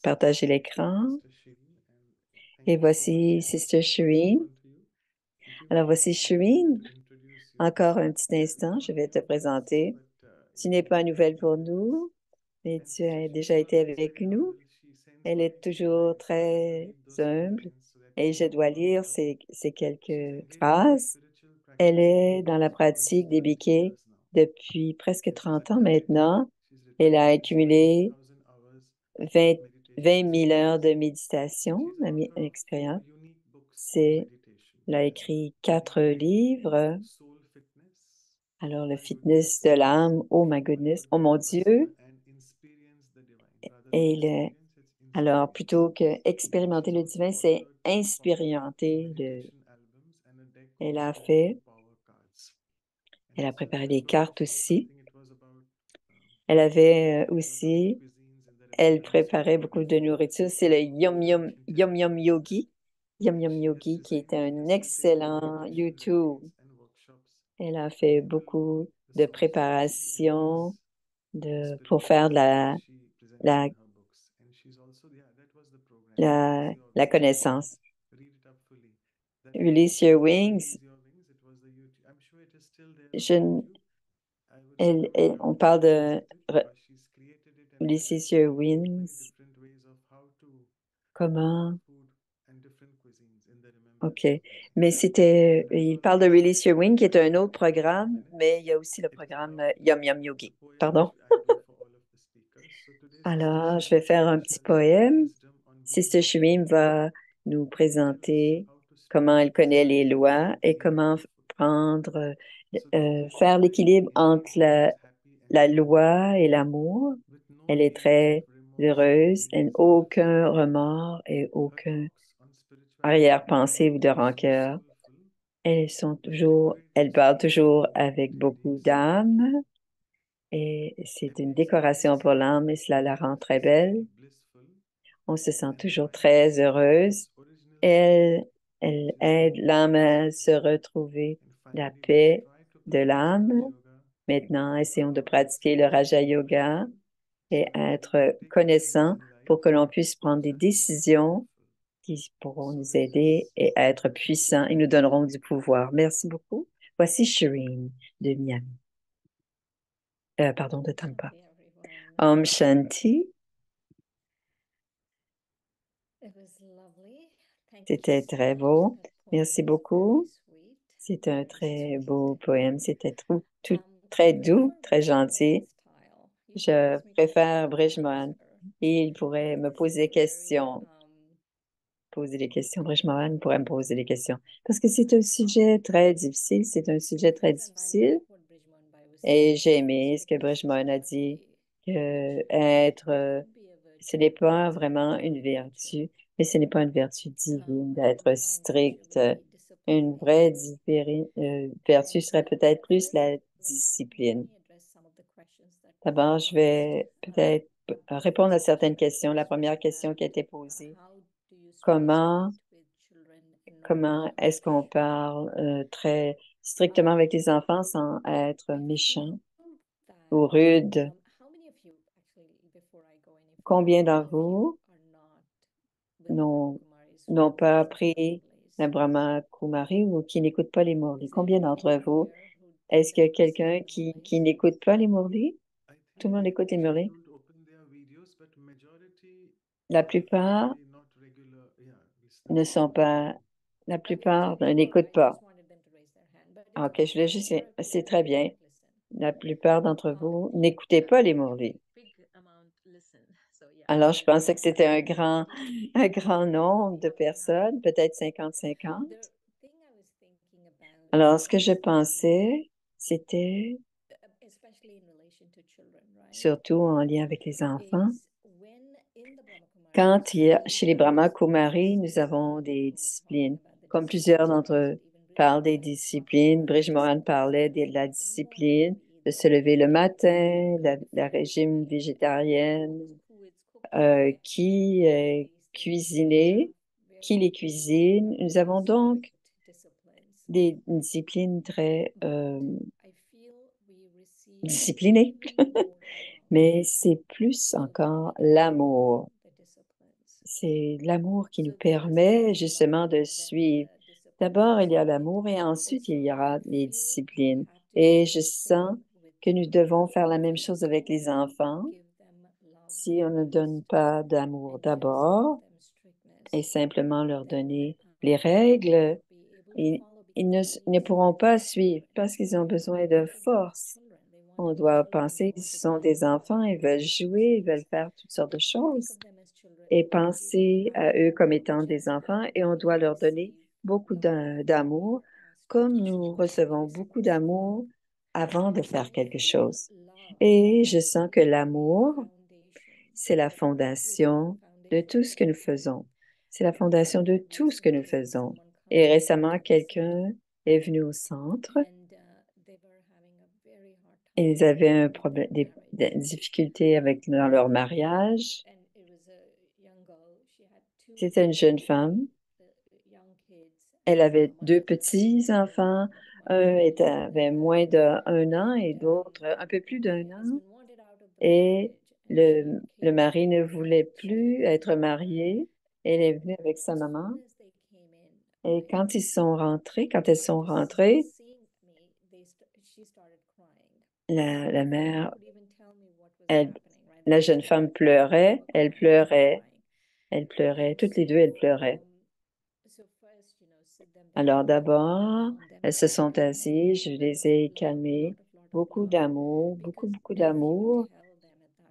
partager l'écran. Sister Shireen, and Et thank you for voici sharing. Sister It's Shireen. open to you. Give Alors, me voici a moment Shireen. to introduce you. Encore un petit You're instant, je not vais te new to us, présenter. but Tu you n'es pas make nouvelle many pour memories. nous, mais And tu Sister as Shireen déjà is été always avec very nous. humble. She sends Elle est me few toujours lines, and I très read those few humble lines so that et je we dois grow lire her. ces She's quelques engaged in phrases. spiritual Elle practice in est dans la BK for pratique almost des 30 biquets years now. depuis presque And she's 30 ans accumulated, maintenant. she's Elle written a almost accumulé 20,000 hours of 20, meditation 20 000 heures de experience. And méditation, she's an author of four expérience. unique books on C'est, meditation. elle a écrit One 4 on livres. soul fitness, Alors, oh le my fitness de goodness, l'âme, oh my become a goodness, oh Gurmukh mon Tapasya Dieu. and experience the divine. Rather than Et experience, it's alors, experience. plutôt que expérimenter She's le also divin, c'est authored two popular inspirienter meditation albums and a deck of Elle a soul fait, power cards. And elle a also préparé written des books. cartes I aussi. think it was about Elle food. avait It was of aussi, cuisines in the elle restaurants where préparait food beaucoup is de served. nourriture. C'est le Yum Yum Intelligence. Yogi. Yum And Yum she has Yogi qui est designed and un facilitated excellent meditation YouTube. retreats and workshops Elle a for fait people beaucoup the de souls that she préparation emits the pour spiritual faire de lessons that she presents la, in her books. And she's also, yeah, that was the program. You release your la wings. connaissance. Read it up fully. That was the Release Your program. Wings. Release your wings. It was the YouTube. I'm sure it is still there on YouTube. I would recommend On all of parle you to de visit it because she's created it and Release presented Your it in many Wings. different ways of how to prepare Comment? food and different cuisines in the OK. remembrance of Didi. Mais And there's il parle de always Release Your Wing, qui est un autre 30 programme, mais minutes. il y a aussi le It is programme about Yum Yum a Yogi. poem Pardon? which I do for all of the speakers. So today, Sister Alors, je vais Shireen faire un petit shall share her poème. wisdom on Sister BK Shireen va nous and tell us présenter how to speak comment elle connaît les spiritually lois et in comment mindful. prendre, So thank you for faire sharing. l'équilibre May your entre home is happy and la joyful loi et l'amour. with no Elle est feelings of très remorse or heureuse, elle n'a feelings of aucun resentment. remords et Her aucun talks on spirituality arrière-pensée ou de are so rancœur. soulful that they Elle greatly parle strengthen toujours our avec beaucoup activities d'âme et and c'est une makes our décoration pour mindset l'âme et cela la rend très belle. physically blissful On se sent and toujours reminds us très of heureuse. its original state, Elle, which elle is aide l'âme à se simplicity. retrouver And la finally, let's paix try to de practice l'âme. Raj Yoga Maintenant, for essayons de our pratiquer le Raja maximum Yoga benefit et so that we can être take decisions connaissant in pour life que l'on puisse prendre des that will be décisions powerful. qui pourront So, nous with aider this, et être over to puissants et you, nous donneront du Shireen. pouvoir. Merci beaucoup. Voici Shireen de Miami. Pardon, de Om Tampa. Shanti, everyone. Om Shanti. It was lovely. Thank you C'était so très much. beau. That poem Merci was very beaucoup. sweet, C'est un very très sweet. beau poème. C'était tout I très doux, prefer très Bridgmohan's gentil. style. You can Je ask me questions préfère and I'll Bridgman answer. et il pourrait me This is poser des a very questions. Poser des questions. Bridgman pourrait me poser des questions. Parce que c'est un sujet très difficile. C'est un sujet très yes, and I difficile. like what Bridgmohan Bhai was Et saying. j'ai It's aimé ce also que this Bridgman a dit, simplicity, que which être, it could be a ce virtue, n'est but pas it's not vraiment a une virtue. vertu, mais ce n'est pas une vertu divine And d'être divine virtue strict. would be Une discipline. vraie vertu And serait peut-être plus first, la let discipline. me address some of the questions that were D'abord, je asked. vais peut-être répondre à certaines questions. La première Especially question that qui a été posée, how do you comment, speak with children and not be comment est-ce qu'on harsh? parle très strictement avec les enfants sans être I feel méchant ou that rude? how many of you actually, before I go any further, Combien how many d'entre of you vous are not with the Brahma n'ont Kumaris n'ont who pas listen to the appris Murlis? la Brahma Kumari ou qui n'écoutent pas les Murlis? Is there Combien d'entre anyone vous? here who Est-ce doesn't que listen to quelqu'un the qui Murlis? n'écoute pas les Murlis? I Tout le think monde they écoute les mostly Murlis? don't open their videos, but majority La are plupart actually not regular, yeah, ne listeners. sont pas, la Okay, so plupart if you are, n'écoutent I pas. just wanted them to raise their hand. But Ah, if OK, je voulais juste, you're c'est actually très you bien. don't listen, La plupart d'entre um, vous n'écoutez pas les Murlis. Big amount listen. So yeah, Alors, je maybe pensais que c'était un grand maybe nombre de half and half. personnes, peut-être 50-50. the thing I was thinking about Alors, ce que je is pensais, c'était, especially in relation to children, right? surtout en lien avec les enfants, Is when in the Brahma quand Kumaris chez we les have Brahma disciplines, Kumaris, nous just avons like des you were talking disciplines. about the Comme plusieurs disciplines in d'entre West, eux even parlent Bridge des Mohan was talking disciplines, about Bridge Mohan disciplines parlait in de la in the morning discipline, when we eat de the se lever le Veggie matin, la food, régime végétarien, who it's cooked by, qui all these things. We have cuisiner, qui very les cuisine. Nous avons donc strict disciplines. des disciplines très But I feel we receive disciplinées, even more love mais c'est plus so that encore we can follow l'amour. the disciplines. C'est l'amour qui nous permet justement de suivre. D'abord, il y a l'amour et ensuite, il y aura les disciplines. Et je sens que nous devons faire la même chose avec les enfants. Si on ne donne pas d'amour d'abord et simplement leur donner les règles, ils ne pourront pas suivre parce qu'ils ont besoin de force. On doit penser qu'ils sont des enfants, ils veulent jouer, ils veulent faire toutes sortes de choses et penser à eux comme étant des enfants et on doit leur donner beaucoup d'amour comme nous recevons beaucoup d'amour avant de faire quelque chose. Et je sens que l'amour, c'est la fondation de tout ce que nous faisons. C'est la fondation de tout ce que nous faisons. Et récemment, quelqu'un est venu au centre. Ils avaient un problème, des difficultés dans leur mariage. C'était une jeune femme. Elle avait deux petits-enfants. Avait moins d'1 an et l'autre un peu plus d'1 an. Et le mari ne voulait plus être marié. Elle est venue avec sa maman. Et quand elles sont rentrées, la mère, elle, la jeune femme pleurait, elle pleurait, elle pleurait. Toutes les deux, elles pleuraient. Alors d'abord, elles se sont assises, je les ai calmées. Beaucoup d'amour, beaucoup d'amour.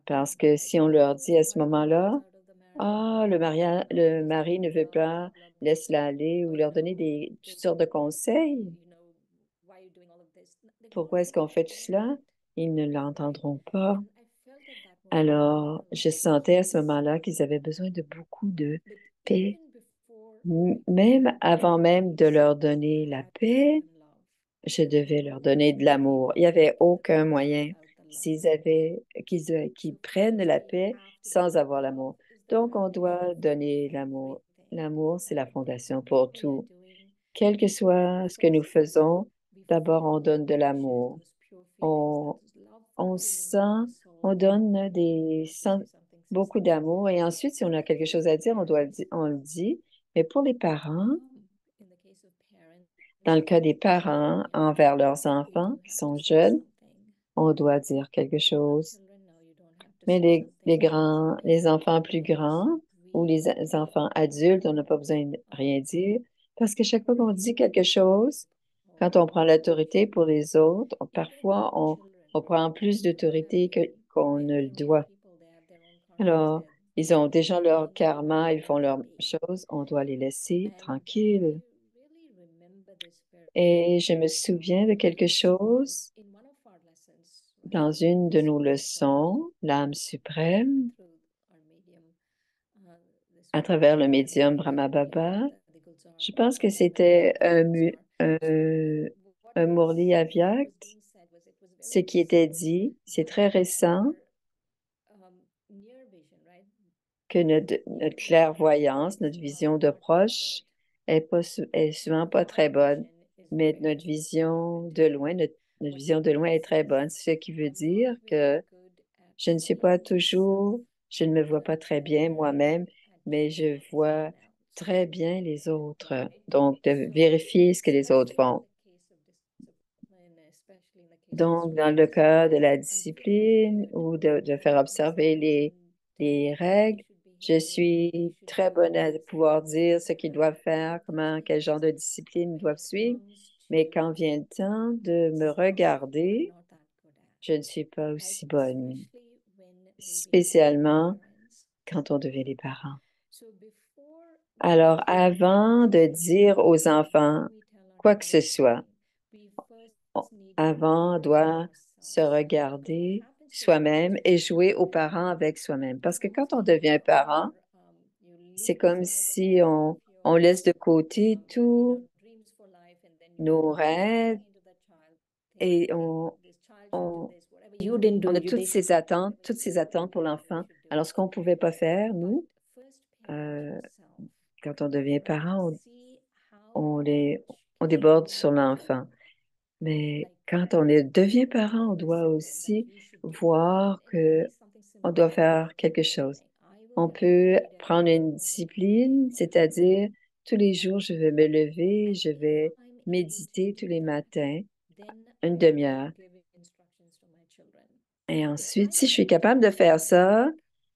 Parce que si on leur dit à ce moment-là, ah, le mari ne veut pas, laisse-la aller, ou leur donner toutes sortes de conseils. Pourquoi est-ce qu'on fait tout cela? Ils ne l'entendront pas. Alors, je sentais à ce moment-là qu'ils avaient besoin de beaucoup de paix. Même avant même de leur donner la paix, je devais leur donner de l'amour. Il n'y avait aucun moyen qu'ils prennent la paix sans avoir l'amour. Donc, on doit donner l'amour. L'amour, c'est la fondation pour tout. Quel que soit ce que nous faisons, d'abord, on donne de l'amour. On, on sent, on donne beaucoup d'amour et ensuite, si on a quelque chose à dire, on le dit. Mais pour les parents, dans le cas des parents envers leurs enfants qui sont jeunes, on doit dire quelque chose. Mais les enfants plus grands ou les enfants adultes, on n'a pas besoin de rien dire parce que chaque fois qu'on dit quelque chose, quand on prend l'autorité pour les autres, parfois on prend plus d'autorité qu'on ne le doit. Alors, ils ont déjà leur karma, ils font leurs choses, on doit les laisser tranquilles. Et je me souviens de quelque chose dans une de nos leçons, l'âme suprême, à travers le médium Brahma Baba. Je pense que c'était un Murli Avyakt. Ce qui était dit, c'est très récent, que notre clairvoyance, notre vision de proche est souvent pas très bonne, mais notre vision de loin, notre vision de loin est très bonne, ce qui veut dire que je ne suis pas toujours, je ne me vois pas très bien moi-même, mais je vois très bien les autres. Donc, de vérifier ce que les autres font. Donc, dans le cas de la discipline ou de faire observer les règles, je suis très bonne à pouvoir dire ce qu'ils doivent faire, quel genre de discipline ils doivent suivre. Mais quand vient le temps de me regarder, je ne suis pas aussi bonne, spécialement quand on devient les parents. Alors, avant de dire aux enfants quoi que ce soit, avant, on doit se regarder soi-même et jouer aux parents avec soi-même. Parce que quand on devient parent, c'est comme si on laisse de côté tous nos rêves et on, on a toutes ces attentes pour l'enfant. Alors, ce qu'on ne pouvait pas faire, nous, euh, quand on devient parent, on, les, on déborde sur l'enfant. Mais quand devient parent, on doit aussi voir que on doit faire quelque chose. On peut prendre une discipline, c'est-à-dire tous les jours, je vais me lever, je vais méditer tous les matins, une demi-heure. Et ensuite, si je suis capable de faire ça,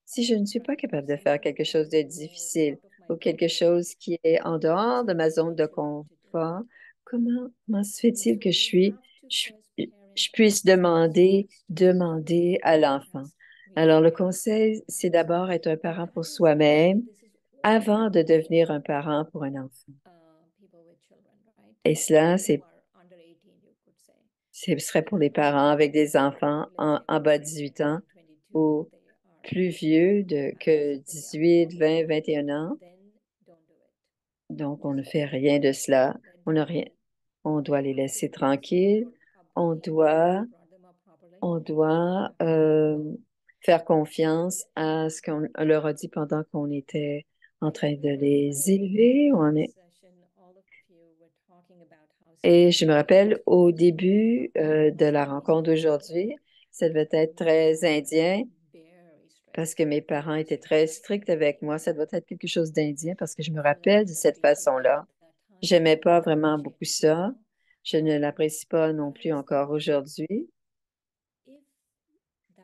si je ne suis pas capable de faire quelque chose de difficile ou quelque chose qui est en dehors de ma zone de confort, comment se fait-il que je, je puisse demander à l'enfant? Alors, le conseil, c'est d'abord être un parent pour soi-même avant de devenir un parent pour un enfant. Et cela, ce serait pour les parents avec des enfants en bas de 18 ans ou plus vieux que 18, 20, 21 ans. Donc, on ne fait rien de cela. On n'a rien. On doit les laisser tranquilles. On doit faire confiance à ce qu'on leur a dit pendant qu'on était en train de les élever. Et je me rappelle au début de la rencontre d'aujourd'hui, ça devait être très indien parce que mes parents étaient très stricts avec moi. Ça doit être quelque chose d'indien parce que je me rappelle de cette façon-là. J'aimais pas vraiment beaucoup ça. Je ne l'apprécie pas non plus encore aujourd'hui.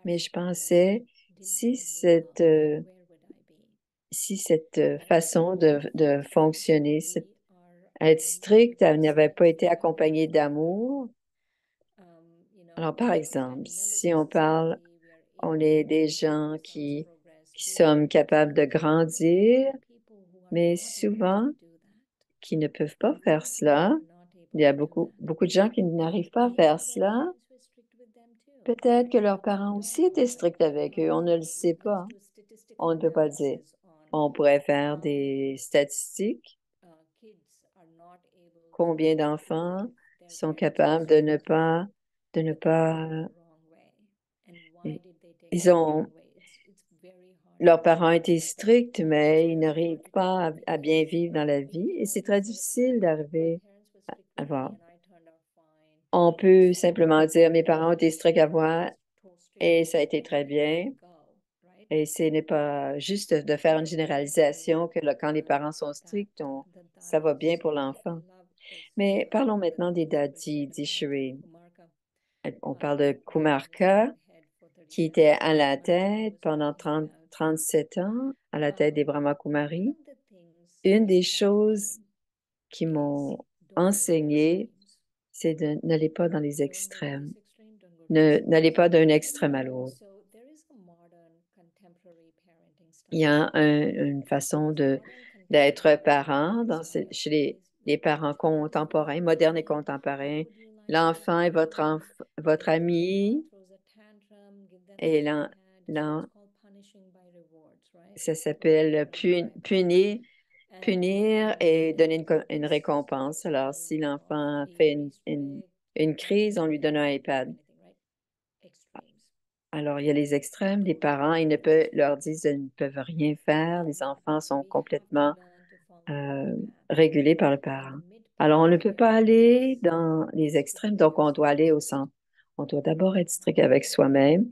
Mais je pensais, si cette, euh, si cette façon de fonctionner, être strict, elle n'avait pas été accompagnée d'amour. Alors, par exemple, si on parle, on est des gens qui sommes capables de grandir, mais souvent qui ne peuvent pas faire cela. Il y a beaucoup de gens qui n'arrivent pas à faire cela. Peut-être que leurs parents aussi étaient stricts avec eux. On ne le sait pas. On ne peut pas le dire. On pourrait faire des statistiques. Combien d'enfants sont capables de ne pas, ils ont, leurs parents étaient stricts, mais ils n'arrivent pas à bien vivre dans la vie et c'est très difficile d'arriver à voir. On peut simplement dire, mes parents ont été stricts à voir et ça a été très bien. Et ce n'est pas juste de faire une généralisation que quand les parents sont stricts, ça va bien pour l'enfant. Mais parlons maintenant des daddy, dit Shireen. On parle de Kumarka, qui était à la tête pendant 37 ans, à la tête des Brahma Kumaris. Une des choses qui m'ont enseigné, c'est de n'aller pas dans les extrêmes. N'allez pas d'un extrême à l'autre. Il y a une façon d'être parent chez les parents contemporains, modernes et contemporains. L'enfant est votre ami et ça s'appelle punir et donner une récompense. Alors, si l'enfant fait une crise, on lui donne un iPad. Alors, il y a les extrêmes, les parents, leur disent qu'ils ne peuvent rien faire. Les enfants sont complètement régulés par le parent. Alors, on ne peut pas aller dans les extrêmes, donc on doit aller au centre. On doit d'abord être strict avec soi-même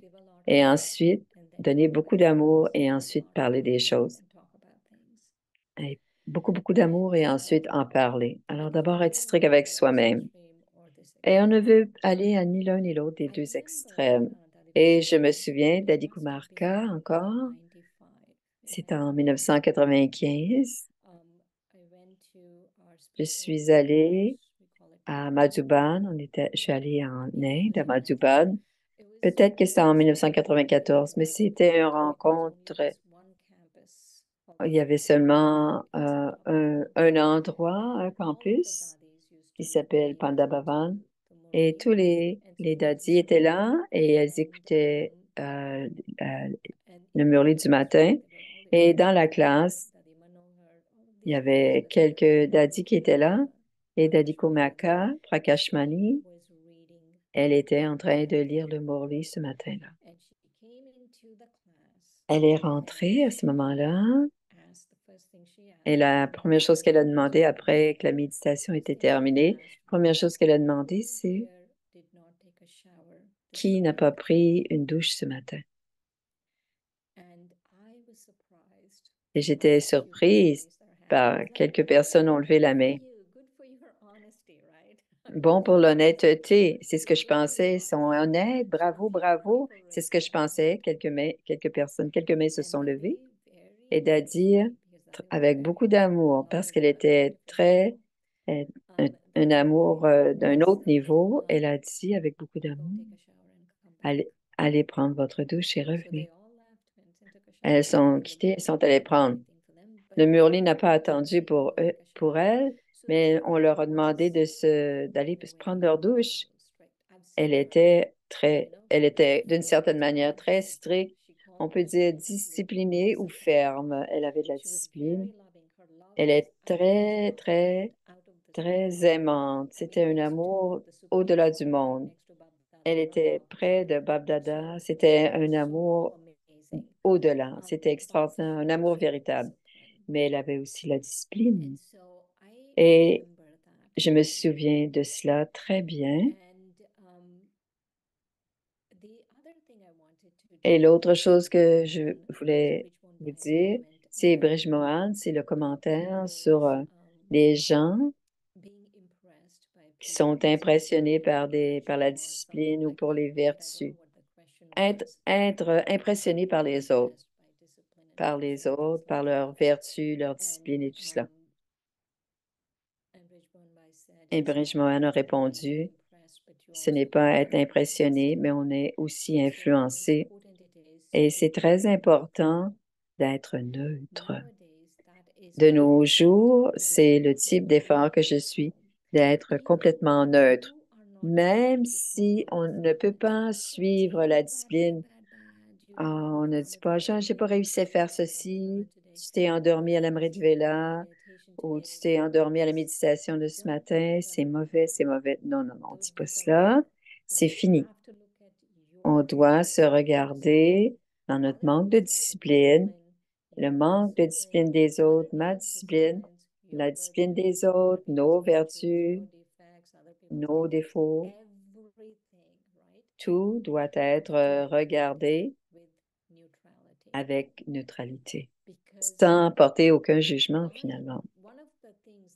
et ensuite donner beaucoup d'amour et ensuite parler des choses. Et beaucoup d'amour et ensuite en parler. Alors, d'abord être strict avec soi-même. Et on ne veut aller à ni l'un ni l'autre des deux extrêmes. Et je me souviens d'Adi Kumarka encore. C'est en 1995. Je suis allée à Madhuban. Je suis allée en Inde, à Madhuban. Peut-être que c'était en 1994, mais c'était une rencontre. Il y avait seulement un endroit, un campus qui s'appelle Pandabhavan. Et tous les daddies étaient là et elles écoutaient euh, le Murli du matin. Et dans la classe, il y avait quelques daddies qui étaient là. Et Dadi Komaka Prakashmani, elle était en train de lire le Murli ce matin-là. Elle est rentrée à ce moment-là. Et la première chose qu'elle a demandé après que la méditation était terminée, première chose qu'elle a demandé, c'est qui n'a pas pris une douche ce matin? Et j'étais surprise par quelques personnes ont levé la main. Bon pour l'honnêteté, c'est ce que je pensais. Ils sont honnêtes, bravo, bravo. C'est ce que je pensais. Quelques personnes, quelques mains se sont levées et d'à dire avec beaucoup d'amour parce qu'elle était très, euh, un amour d'un autre niveau. Elle a dit avec beaucoup d'amour, allez prendre votre douche et revenez. Elles sont quittées, elles sont allées prendre. Le Murli n'a pas attendu pour elles, mais on leur a demandé d'aller se prendre leur douche. Elle était d'une certaine manière très stricte. On peut dire disciplinée ou ferme. Elle avait de la discipline. Elle est très, très, très aimante. C'était un amour au-delà du monde. Elle était près de Babdada. C'était un amour au-delà. C'était extraordinaire, un amour véritable. Mais elle avait aussi la discipline. Et je me souviens de cela très bien. Et l'autre chose que je voulais vous dire, c'est Bridge Mohan, c'est le commentaire sur les gens qui sont impressionnés par la discipline ou pour les vertus. Être impressionné par les autres, par leurs vertus, leur discipline et tout cela. Et Bridge Mohan a répondu, ce n'est pas être impressionné, mais on est aussi influencé. Et c'est très important d'être neutre. De nos jours, c'est le type d'effort que je suis, d'être complètement neutre. Même si on ne peut pas suivre la discipline, on ne dit pas, Jean, j'ai pas réussi à faire ceci, tu t'es endormi à l'Amrit Vela ou tu t'es endormi à la méditation de ce matin, c'est mauvais, c'est mauvais. Non, non, non, on ne dit pas cela. C'est fini. On doit se regarder dans notre manque de discipline, le manque de discipline des autres, ma discipline, la discipline des autres, nos vertus, nos défauts. Tout doit être regardé avec neutralité, sans porter aucun jugement finalement.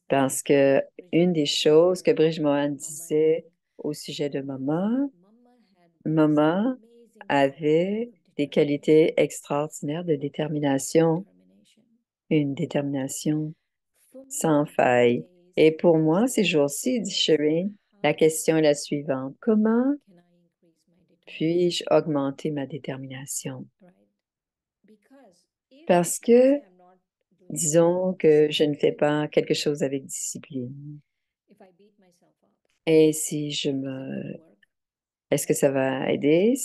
Parce que une des choses que Bridge Mohan disait au sujet de Maman, Maman avait des qualités extraordinaires de détermination, une détermination sans faille. Et pour moi, ces jours-ci, dit Shireen, la question est la suivante. Comment puis-je augmenter ma détermination? Parce que, disons que je ne fais pas quelque chose avec discipline. Et si je me... Est-ce que ça va aider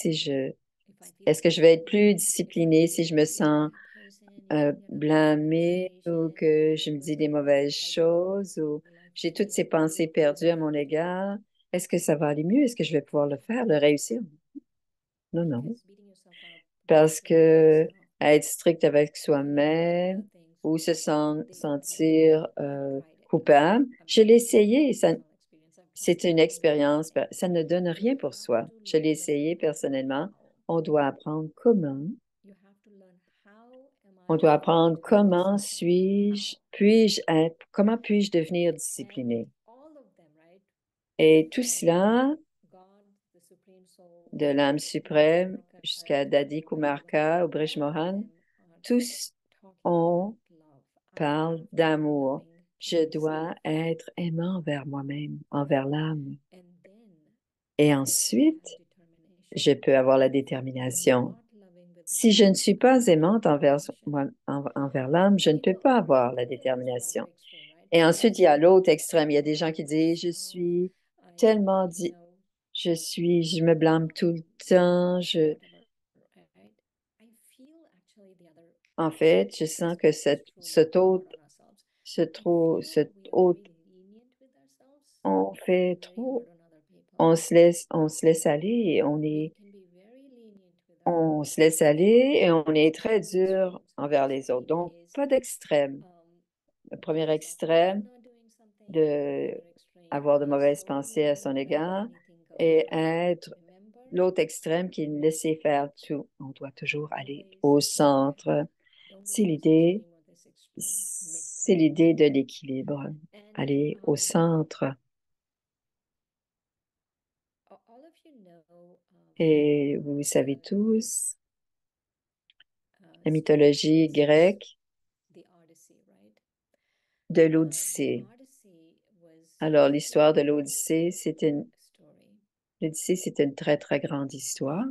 Est-ce que je vais être plus disciplinée si je me sens blâmée ou que je me dis des mauvaises choses ou j'ai toutes ces pensées perdues à mon égard? Est-ce que ça va aller mieux? Est-ce que je vais pouvoir le faire, le réussir? Non, non. Parce que être strict avec soi-même ou sentir coupable, je l'ai essayé. C'est une expérience. Ça ne donne rien pour soi. Je l'ai essayé personnellement. On doit apprendre comment puis-je devenir discipliné? Et tout cela, de l'âme suprême jusqu'à Dadi Kumarka ou Brish Mohan, tous on parle d'amour. Je dois être aimant envers moi-même, envers l'âme. Et ensuite, je peux avoir la détermination. Si je ne suis pas aimante envers l'âme, je ne peux pas avoir la détermination. Et ensuite, il y a l'autre extrême. Il y a des gens qui disent, je suis tellement dit, je me blâme tout le temps. En fait, je sens que cet autre, on fait trop, on se laisse aller et on se laisse aller et on est très dur envers les autres. Donc, pas d'extrême. Le premier extrême, de avoir de mauvaises pensées à son égard et être l'autre extrême qui est laisser faire tout. On doit toujours aller au centre. C'est l'idée c'est l'idée de l'équilibre, aller au centre. Et vous savez tous, la mythologie grecque de l'Odyssée. Alors, l'histoire de l'Odyssée, l'Odyssée, c'est une très, très grande histoire.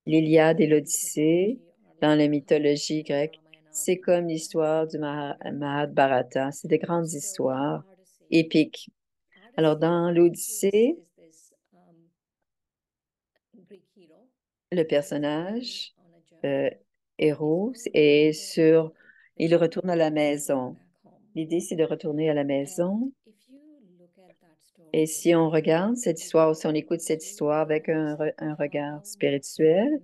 L'Iliade et l'Odyssée, dans la mythologie grecque, c'est comme l'histoire du Mahabharata. C'est des grandes histoires épiques. Alors, dans l'Odyssée, le personnage, héros, il retourne à la maison. L'idée, c'est de retourner à la maison. Et si on regarde cette histoire ou si on écoute cette histoire avec un regard spirituel,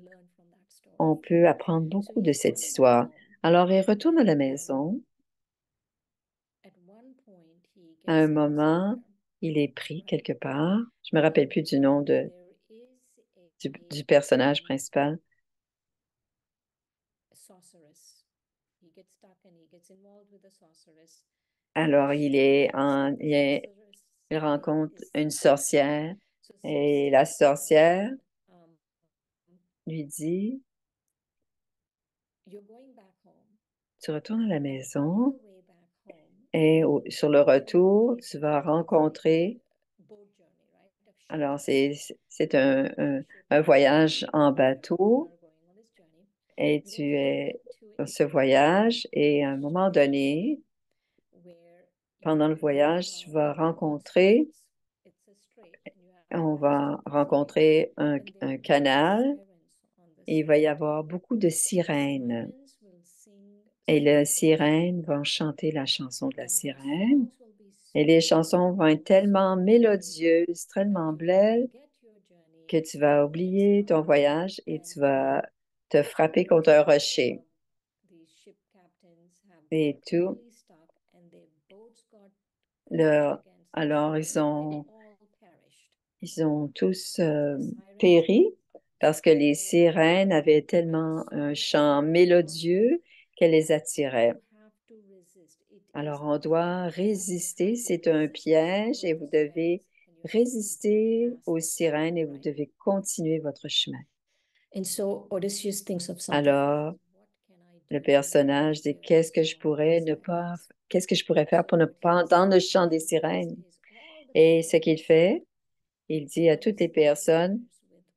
on peut apprendre beaucoup de cette histoire. Alors, il retourne à la maison. À un moment, il est pris quelque part. Je me rappelle plus du nom du personnage principal. Alors, il rencontre une sorcière et la sorcière lui dit, tu retournes à la maison et sur le retour, tu vas rencontrer, alors c'est un voyage en bateau et tu es dans ce voyage et à un moment donné, pendant le voyage, on va rencontrer un canal et il va y avoir beaucoup de sirènes. Et les sirènes vont chanter la chanson de la sirène. Et les chansons vont être tellement mélodieuses, tellement belles, que tu vas oublier ton voyage et tu vas te frapper contre un rocher. Et tout. Leur, alors, ils ont tous péri parce que les sirènes avaient tellement un chant mélodieux qu'elles les attiraient. Alors, on doit résister, c'est un piège et vous devez résister aux sirènes et vous devez continuer votre chemin. Alors, le personnage dit, qu'est-ce que je pourrais faire pour ne pas entendre le chant des sirènes? Et ce qu'il fait, il dit à toutes les personnes,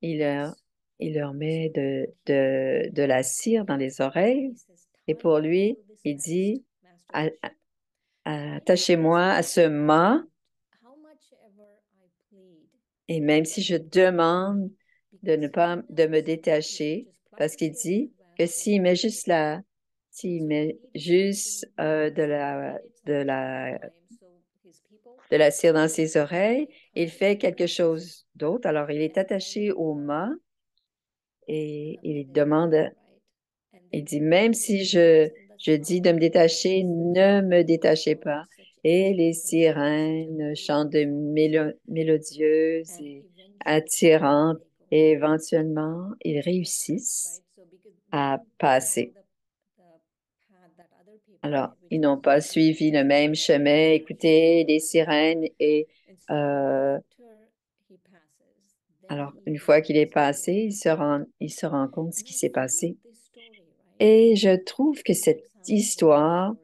il leur met de la cire dans les oreilles et pour lui, il dit, attachez-moi à ce mât et même si je demande de ne pas de me détacher, parce qu'il dit que s'il met juste de la cire dans ses oreilles, il fait quelque chose d'autre. Alors, il est attaché au mât et il dit, même si je dis de me détacher, ne me détachez pas. Et les sirènes chantent de mélodieuses et attirantes et éventuellement, ils réussissent à passer. Alors, ils n'ont pas suivi le même chemin, écoutez les sirènes et alors, une fois qu'il est passé, il se rend compte de ce qui s'est passé. Et je trouve que cette histoire,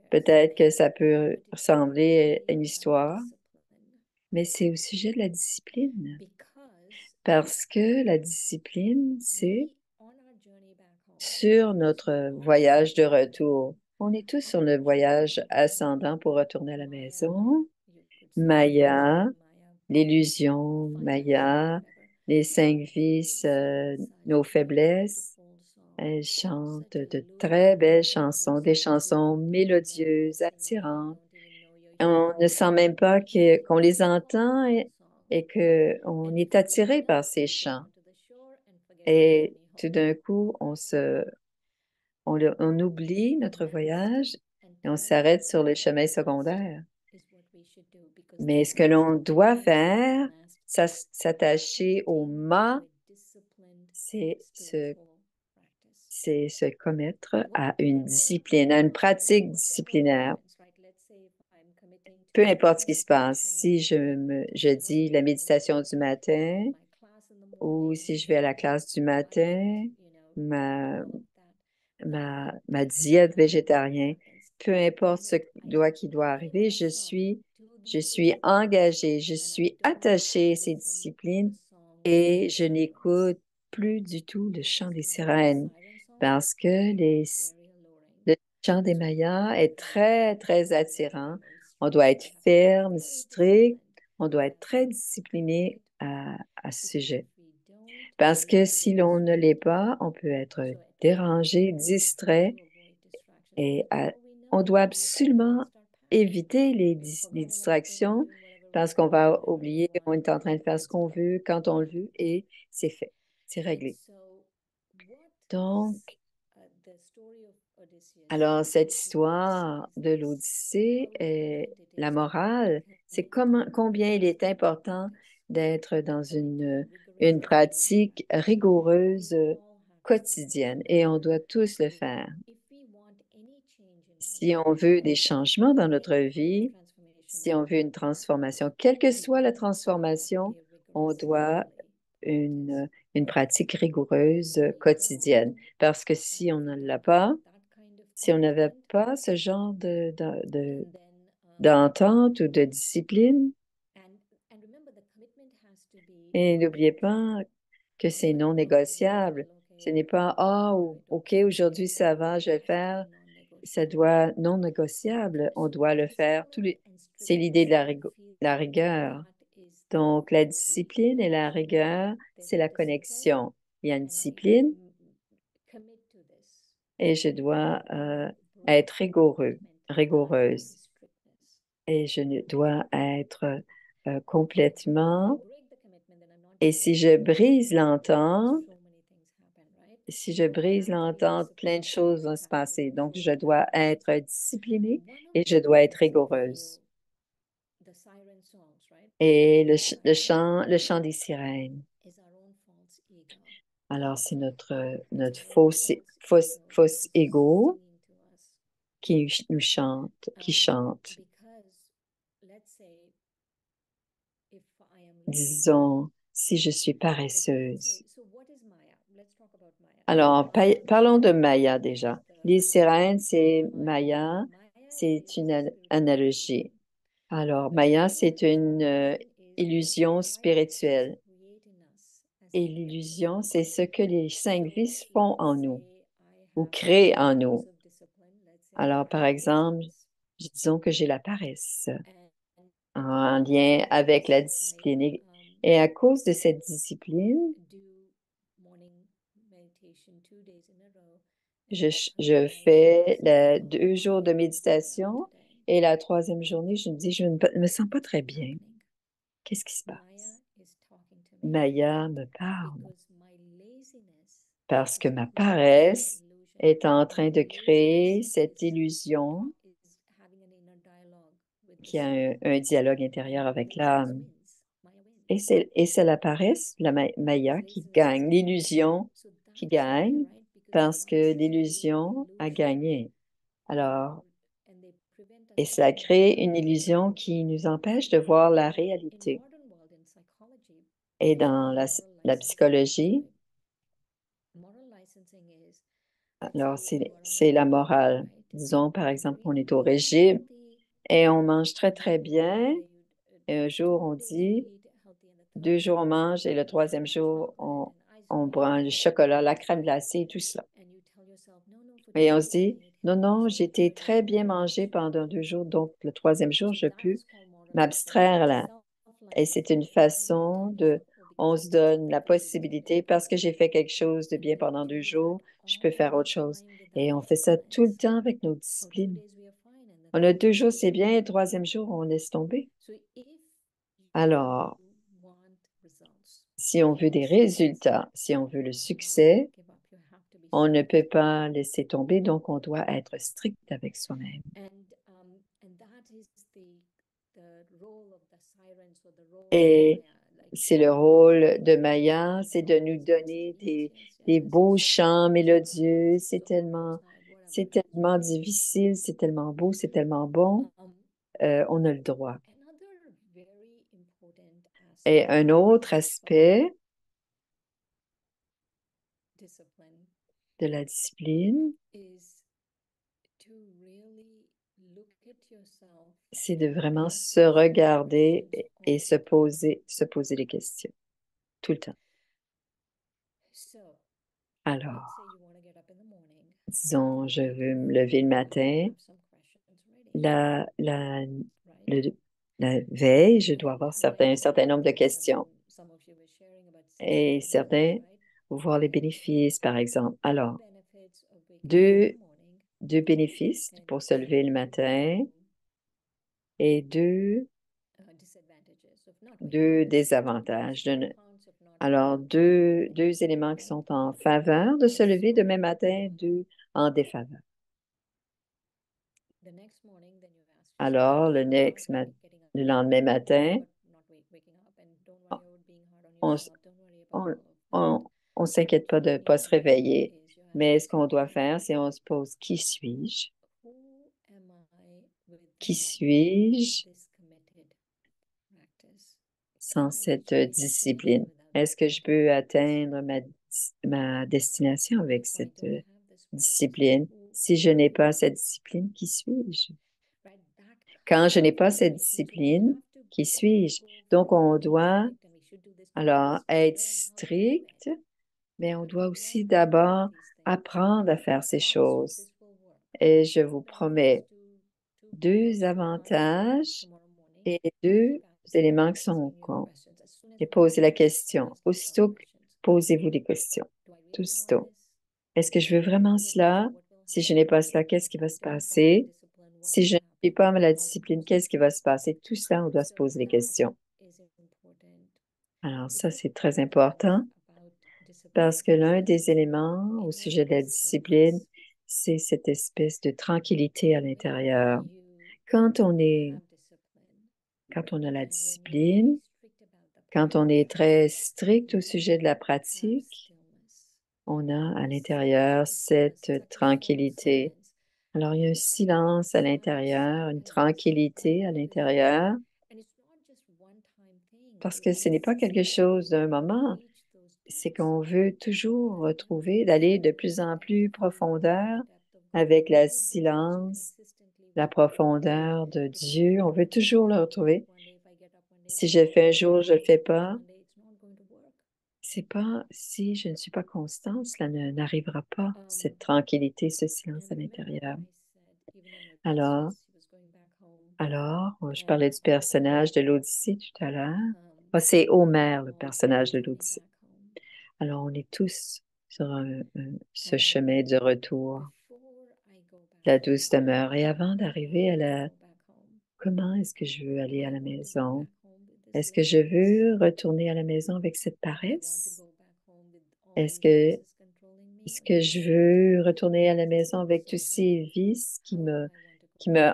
peut-être que ça peut ressembler à une histoire, mais c'est au sujet de la discipline. Parce que la discipline, c'est sur notre voyage de retour. On est tous sur le voyage ascendant pour retourner à la maison. Maya, l'illusion, Maya, les 5 vices, nos faiblesses. Elle chante de très belles chansons, des chansons mélodieuses, attirantes. On ne sent même pas qu'on les entend et qu'on est attiré par ces chants. Et tout d'un coup, on oublie notre voyage et on s'arrête sur le chemin secondaire. Mais ce que l'on doit faire, s'attacher au mât, c'est c'est se commettre à une discipline, à une pratique disciplinaire. Peu importe ce qui se passe, si je dis la méditation du matin ou si je vais à la classe du matin, ma, ma diète végétarienne, peu importe qui doit arriver, je suis engagée, je suis attachée à ces disciplines et je n'écoute plus du tout le chant des sirènes parce que le chant des Mayas est très, très attirant. On doit être ferme, strict, on doit être très discipliné à ce sujet. Parce que si l'on ne l'est pas, on peut être dérangé, distrait et on doit absolument éviter les distractions parce qu'on va oublier, on est en train de faire ce qu'on veut, quand on le veut et c'est fait, c'est réglé. Donc, alors cette histoire de l'Odyssée, la morale, c'est combien il est important d'être dans une pratique rigoureuse quotidienne et on doit tous le faire. Si on veut des changements dans notre vie, si on veut une transformation, quelle que soit la transformation, on doit une pratique rigoureuse quotidienne. Parce que si on ne l'a pas, si on n'avait pas ce genre d'entente ou de discipline, et n'oubliez pas que c'est non négociable. Ce n'est pas, ah, OK, aujourd'hui ça va, je vais le faire. Ça doit non négociable. On doit le faire C'est l'idée de la rigueur. Donc, la discipline et la rigueur, c'est la connexion. Il y a une discipline et je dois être rigoureuse. Et je dois être complètement. Et si je brise l'entente, plein de choses vont se passer. Donc, je dois être disciplinée et je dois être rigoureuse. Et le chant des sirènes. Alors, c'est notre faux ego qui nous chante, qui chante. Disons, si je suis paresseuse. Alors, parlons de Maya déjà. Les sirènes, c'est Maya, c'est une analogie. Alors, Maya, c'est une illusion spirituelle. Et l'illusion, c'est ce que les cinq vices font en nous ou créent en nous. Alors, par exemple, disons que j'ai la paresse en lien avec la discipline. Et à cause de cette discipline, je fais 2 jours de méditation et la troisième journée, je me dis, je ne me sens pas très bien. Qu'est-ce qui se passe? Maya me parle parce que ma paresse est en train de créer cette illusion qui a un dialogue intérieur avec l'âme. Et c'est la paresse, la Maya, qui gagne, l'illusion qui gagne parce que l'illusion a gagné. Alors, et cela crée une illusion qui nous empêche de voir la réalité. Et dans la psychologie, alors c'est la morale. Disons, par exemple, on est au régime et on mange très, très bien. Et un jour, on dit, 2 jours, on mange et le troisième jour, on prend le chocolat, la crème glacée, tout ça. Et on se dit, non, non, j'étais très bien mangé pendant 2 jours, donc le troisième jour, je peux m'abstraire là. Et c'est une façon on se donne la possibilité, parce que j'ai fait quelque chose de bien pendant 2 jours, je peux faire autre chose. Et on fait ça tout le temps avec nos disciplines. On a 2 jours, c'est bien, et le troisième jour, on laisse tomber. Alors, si on veut des résultats, si on veut le succès, on ne peut pas laisser tomber, donc on doit être strict avec soi-même. Et c'est le rôle de Maya, c'est de nous donner des beaux chants mélodieux. C'est tellement difficile, c'est tellement beau, c'est tellement bon. On a le droit. Another very important Et aspect un autre aspect discipline de la discipline, is to really look at yourself c'est de vraiment se regarder et se poser des questions tout le temps. So, let's Alors, say you want to get up in the morning. disons, je veux me lever le matin. Have some questions ready, La, la, right? le- la veille, je dois avoir un certain nombre de questions Some of you were sharing about six et benefits, certains, right? voir les bénéfices, par exemple. Alors, Benefits of waking up in deux, the morning deux bénéfices and pour se lever le matin et disadvantages of not waking deux up. désavantages. Cons of not Alors, deux éléments qui sont en faveur de se lever demain matin, deux en défaveur. the next morning, then you ask Alors, yourself, le getting up lendemain matin, but not waking up, and don't worry about being hard on on, yourself. Don't worry about on, all of that. on s'inquiète pas de ne pas se réveiller, Is you ask mais ce qu'on doit yourself, faire, c'est on se pose qui suis-je? who am I Qui without suis-je this committed practice? sans cette discipline? Est-ce que je peux atteindre ma destination avec If I cette don't have this practice, discipline? Si je n'ai pas cette discipline, qui suis-je? right, that Quand je n'ai pas cette means we discipline, have to qui suis-je? go Donc, from on being doit strict and we should do this, do alors this, to être learn how to do strict, it. mais on But doit we aussi learn how to do d'abord these things. apprendre à faire ces Promise you choses. this will work. Et je vous Benefits promets to deux work hard avantages tomorrow morning. et deux Keep asking éléments qui sont your cons. questions. As soon as Et we posez la wake up, question. ask yourself Aussitôt, questions. posez-vous des questions. Do I really Tout want aussitôt. this? Est-ce que je veux vraiment cela? Si je n'ai pas cela, qu'est-ce qui va se passer? Si je ne suis pas à la discipline, qu'est-ce qui va se passer? Tout cela, on doit se poser des questions. Alors ça, c'est très important parce que l'un des éléments au sujet de la discipline, c'est cette espèce de tranquillité à l'intérieur. Quand on a la discipline, quand on est très strict au sujet de la pratique, on a à l'intérieur cette tranquillité. Alors, il y a un silence à l'intérieur, une tranquillité à l'intérieur, parce que ce n'est pas quelque chose d'un moment, c'est qu'on veut toujours retrouver, d'aller de plus en plus profondeur avec le silence, la profondeur de Dieu. On veut toujours le retrouver. Si je le fais un jour, je ne le fais pas. C'est pas, si je ne suis pas constante, cela n'arrivera pas, cette tranquillité, ce silence à l'intérieur. Alors, je parlais du personnage de l'Odyssée tout à l'heure. Ah, c'est Homère, le personnage de l'Odyssée. Alors, on est tous sur ce chemin de retour, la douce demeure. Et avant d'arriver comment est-ce que je veux aller à la maison? Est-ce que je veux retourner à la maison avec cette paresse? Est-ce que je veux retourner à la maison avec tous ces vices qui me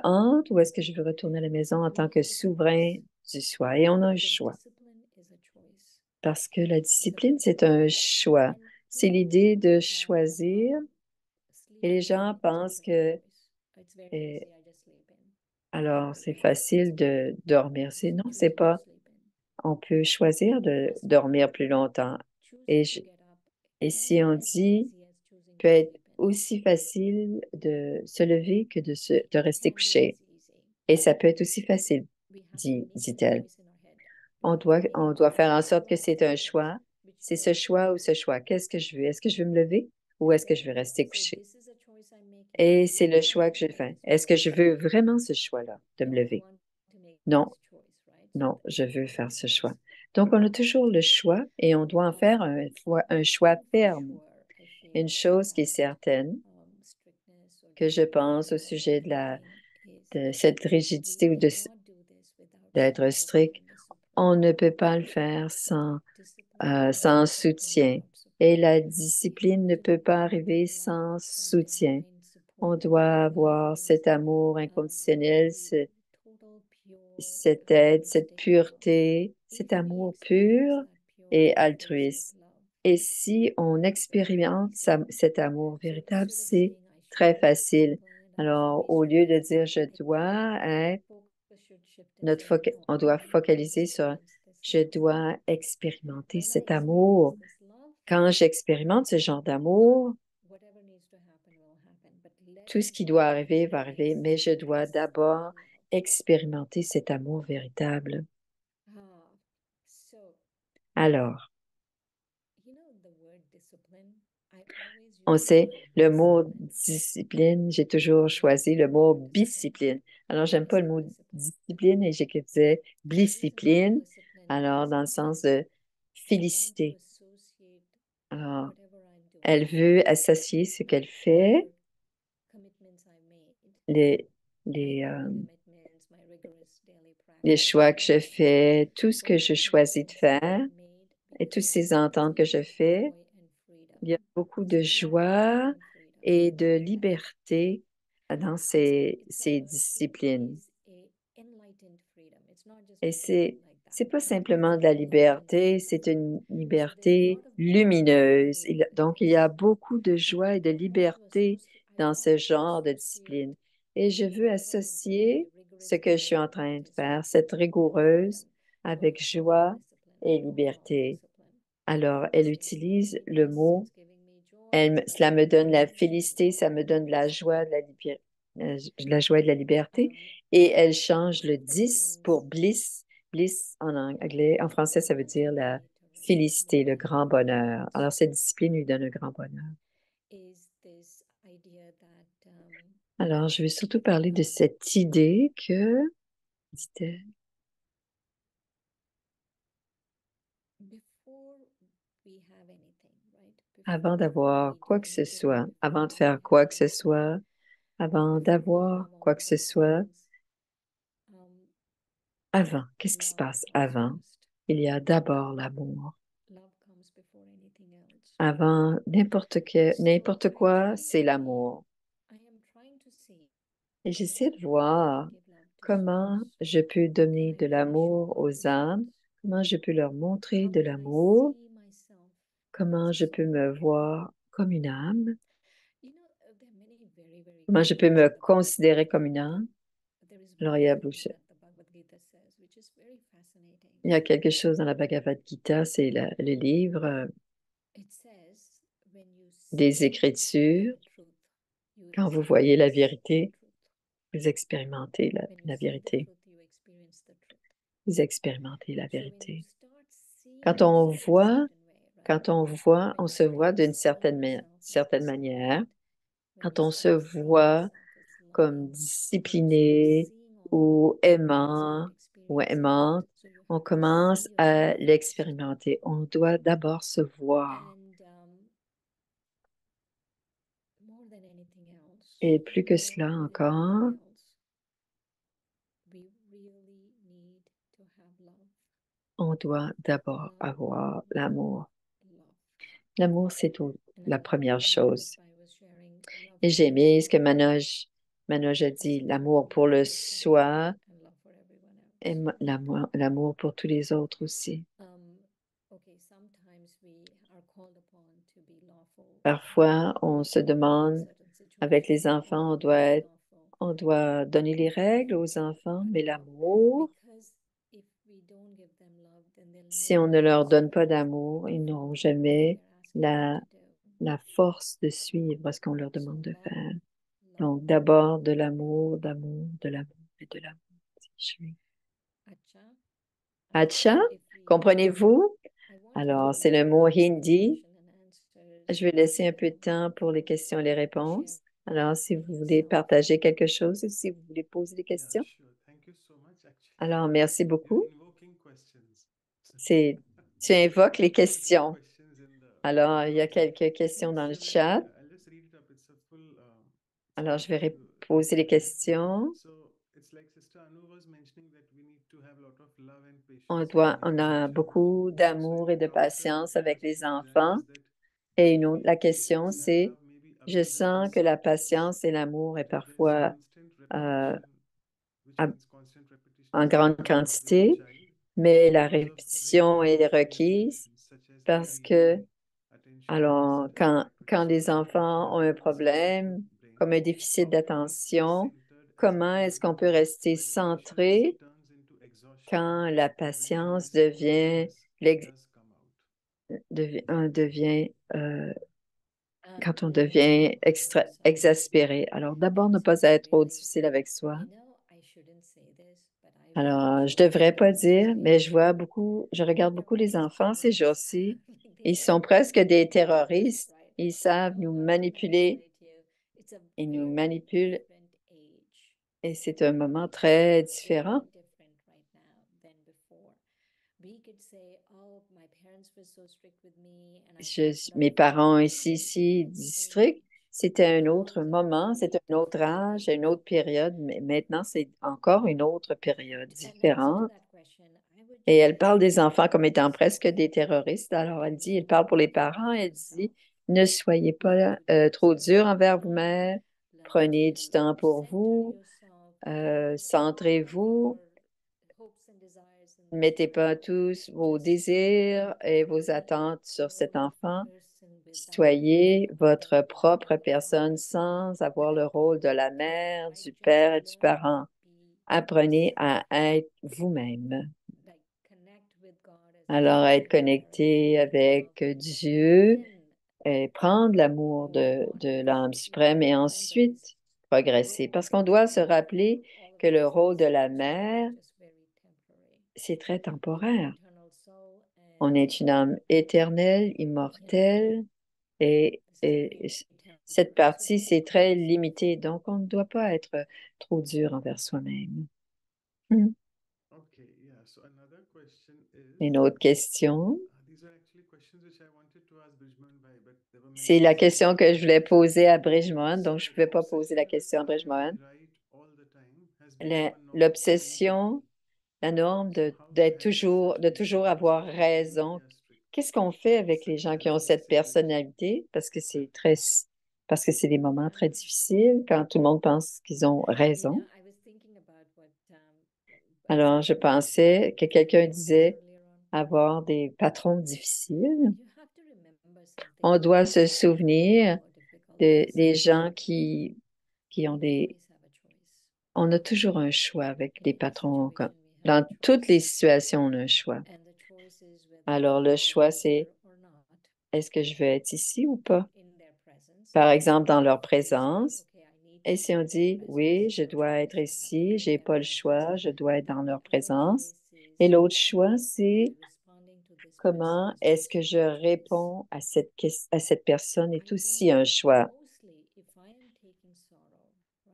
hantent, ou est-ce que je veux retourner à la maison en tant que souverain du soi? Et on a un choix. Parce que la discipline, c'est un choix. C'est l'idée de choisir. Et les gens pensent que, alors, c'est facile de dormir. Non, c'est pas. On peut choisir de dormir plus longtemps. Et si on dit, peut être aussi facile de se lever que de rester couché. Et ça peut être aussi facile, dit-elle. On doit faire en sorte que c'est un choix. C'est ce choix ou ce choix. Qu'est-ce que je veux? Est-ce que je veux me lever ou est-ce que je veux rester couché? Et c'est le choix que je fais. Est-ce que je veux vraiment ce choix-là, de me lever? Non, non, je veux faire ce choix. Donc, on a toujours le choix et on doit en faire un choix ferme. Une chose qui est certaine, que je pense au sujet de cette rigidité ou d'être strict, on ne peut pas le faire sans soutien. Et la discipline ne peut pas arriver sans soutien. On doit avoir cet amour inconditionnel, cette aide, cette pureté, cet amour pur et altruiste. Et si on expérimente cet amour véritable, c'est très facile. Alors, au lieu de dire je dois être, on doit focaliser sur je dois expérimenter cet amour. Quand j'expérimente ce genre d'amour, tout ce qui doit arriver va arriver, mais je dois d'abord expérimenter cet amour véritable. Alors, on sait le mot discipline, j'ai toujours choisi le mot discipline. Alors, j'aime pas le mot discipline et j'écrivais discipline, alors dans le sens de féliciter. Alors, elle veut associer ce qu'elle fait, les, les, euh, les choix que je fais, tout ce que je choisis de faire et toutes ces ententes que je fais. Il y a beaucoup de joie et de liberté dans ces disciplines. Et c'est pas simplement de la liberté, c'est une liberté lumineuse. Donc, il y a beaucoup de joie et de liberté dans ce genre de discipline. Et je veux associer ce que je suis en train de faire, cette rigoureuse, avec joie et liberté. Alors, elle utilise le mot, cela me donne la félicité, ça me donne la joie, la joie et de la liberté. Et elle change le 10 pour bliss. Bliss en anglais, en français, ça veut dire la félicité, le grand bonheur. Alors, cette discipline lui donne un grand bonheur. Alors, je vais surtout parler de cette idée que, dit-elle, avant d'avoir quoi que ce soit, avant de faire quoi que ce soit, avant d'avoir quoi que ce soit, avant, qu'est-ce qui se passe avant? Il y a d'abord l'amour. Avant n'importe quoi, c'est l'amour. Et j'essaie de voir comment je peux donner de l'amour aux âmes, comment je peux leur montrer de l'amour, comment je peux me voir comme une âme, comment je peux me considérer comme une âme. Alors, il y a quelque chose dans la Bhagavad Gita, c'est le livre des Écritures. Quand vous voyez la vérité, vous expérimentez la vérité. Vous expérimentez la vérité. Quand on voit, on se voit d'une certaine manière. Quand on se voit comme discipliné ou aimant ou aimante, on commence à l'expérimenter. On doit d'abord se voir. Et plus que cela encore, on doit d'abord avoir l'amour. L'amour, c'est la première chose. Et j'ai aimé ce que Manoj a dit, l'amour pour le soi et l'amour pour tous les autres aussi. Parfois, on se demande, avec les enfants, on doit donner les règles aux enfants, mais l'amour, si on ne leur donne pas d'amour, ils n'auront jamais la force de suivre ce qu'on leur demande de faire. Donc, d'abord de l'amour, de l'amour et de l'amour. Acha, comprenez-vous? Alors, c'est le mot hindi. Je vais laisser un peu de temps pour les questions et les réponses. Alors, si vous voulez partager quelque chose ou si vous voulez poser des Yeah, questions. sure. Thank you so much. Actually, Alors, merci you're beaucoup. invoking questions. Tu invoques les There are several questions. questions in the Alors, il y a chat. quelques questions dans le chat. I'll just read it up. It's Alors, quite je vais full. poser les Document. questions. So it's like Sister Anu was mentioning that we need to have a lot of love and patience with the On younger a beaucoup generation. So d'amour in et de counter, what patience the avec les message from Zen enfants. is that Et we la feel question, that c'est, love may be je available sens in que la some cases, patience et l'amour est but there is parfois constant euh, repetition, which ab- means constant repetition en grande quantité, mais la répétition est requise parce que, alors, quand les enfants ont un problème, comme un déficit d'attention, comment est-ce qu'on peut rester centré quand la patience devient, quand on devient exaspéré. Alors, d'abord, ne pas être trop difficile avec soi. Alors, je devrais pas dire, mais je regarde beaucoup les enfants ces jours-ci. Ils sont presque des terroristes. Ils savent nous manipuler. Ils nous manipulent et c'est un moment très différent. Mes parents ici, district, c'était un autre moment, c'était un autre âge, une autre période, mais maintenant, c'est encore une autre période différente. Et elle parle des enfants comme étant presque des terroristes. Alors, elle parle pour les parents, elle dit, ne soyez pas trop dur envers vous-même, prenez du temps pour vous, centrez-vous, ne mettez pas tous vos désirs et vos attentes sur cet enfant. Soyez votre propre personne sans avoir le rôle de la mère, du père et du parent. Apprenez à être vous-même. Alors, être connecté avec Dieu et prendre l'amour de l'âme suprême et ensuite progresser. Parce qu'on doit se rappeler que le rôle de la mère, c'est très temporaire. On est une âme éternelle, immortelle, et cette partie, c'est très limité. Donc, on ne doit pas être trop dur envers soi-même. Hmm. Okay, yeah. So another question is, Une autre question. these are actually questions which I wanted to ask Brijman Bhai, but there were C'est many la others. question que je voulais poser à Bridgman, donc je So ne pouvais pas poser la obsession with question à having Bridgman. right all the time has become a norm for many L'obsession, people. la norme So how to handle such de toujours individuals avoir who genuinely raison. are strict, Qu'est-ce qu'on fait avec les such gens qui ont as cette disciplined? personnalité? Parce que c'est des moments très difficiles quand tout le monde pense qu'ils ont raison. Alors, je pensais que quelqu'un disait avoir des patrons difficiles. On doit se souvenir des gens qui ont des... On a toujours un choix avec des patrons. Dans toutes les situations, on a un choix. Alors, le choix, c'est est-ce que je veux être ici ou pas? Par exemple, dans leur présence. Et si on dit, oui, je dois être ici, j'ai pas le choix, je dois être dans leur présence. Et l'autre choix, c'est comment est-ce que je réponds à cette personne est aussi un choix.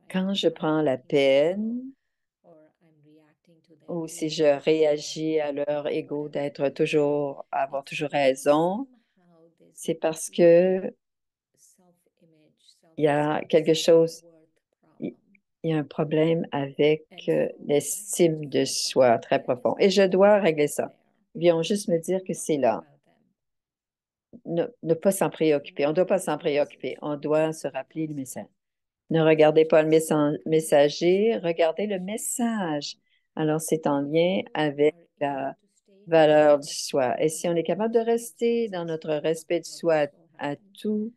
Quand je prends la peine ou si je réagis à leur ego avoir toujours raison, c'est parce que il y a quelque chose, il il y a un problème avec l'estime de soi très profond. Et je dois régler ça. Ils viennent juste me dire que c'est là. Ne pas s'en préoccuper. On ne doit pas s'en préoccuper. On doit se rappeler le message. Ne regardez pas le messager, regardez le message. Alors, c'est en lien avec la valeur du soi. Et si on est capable de rester dans notre respect du soi à tout,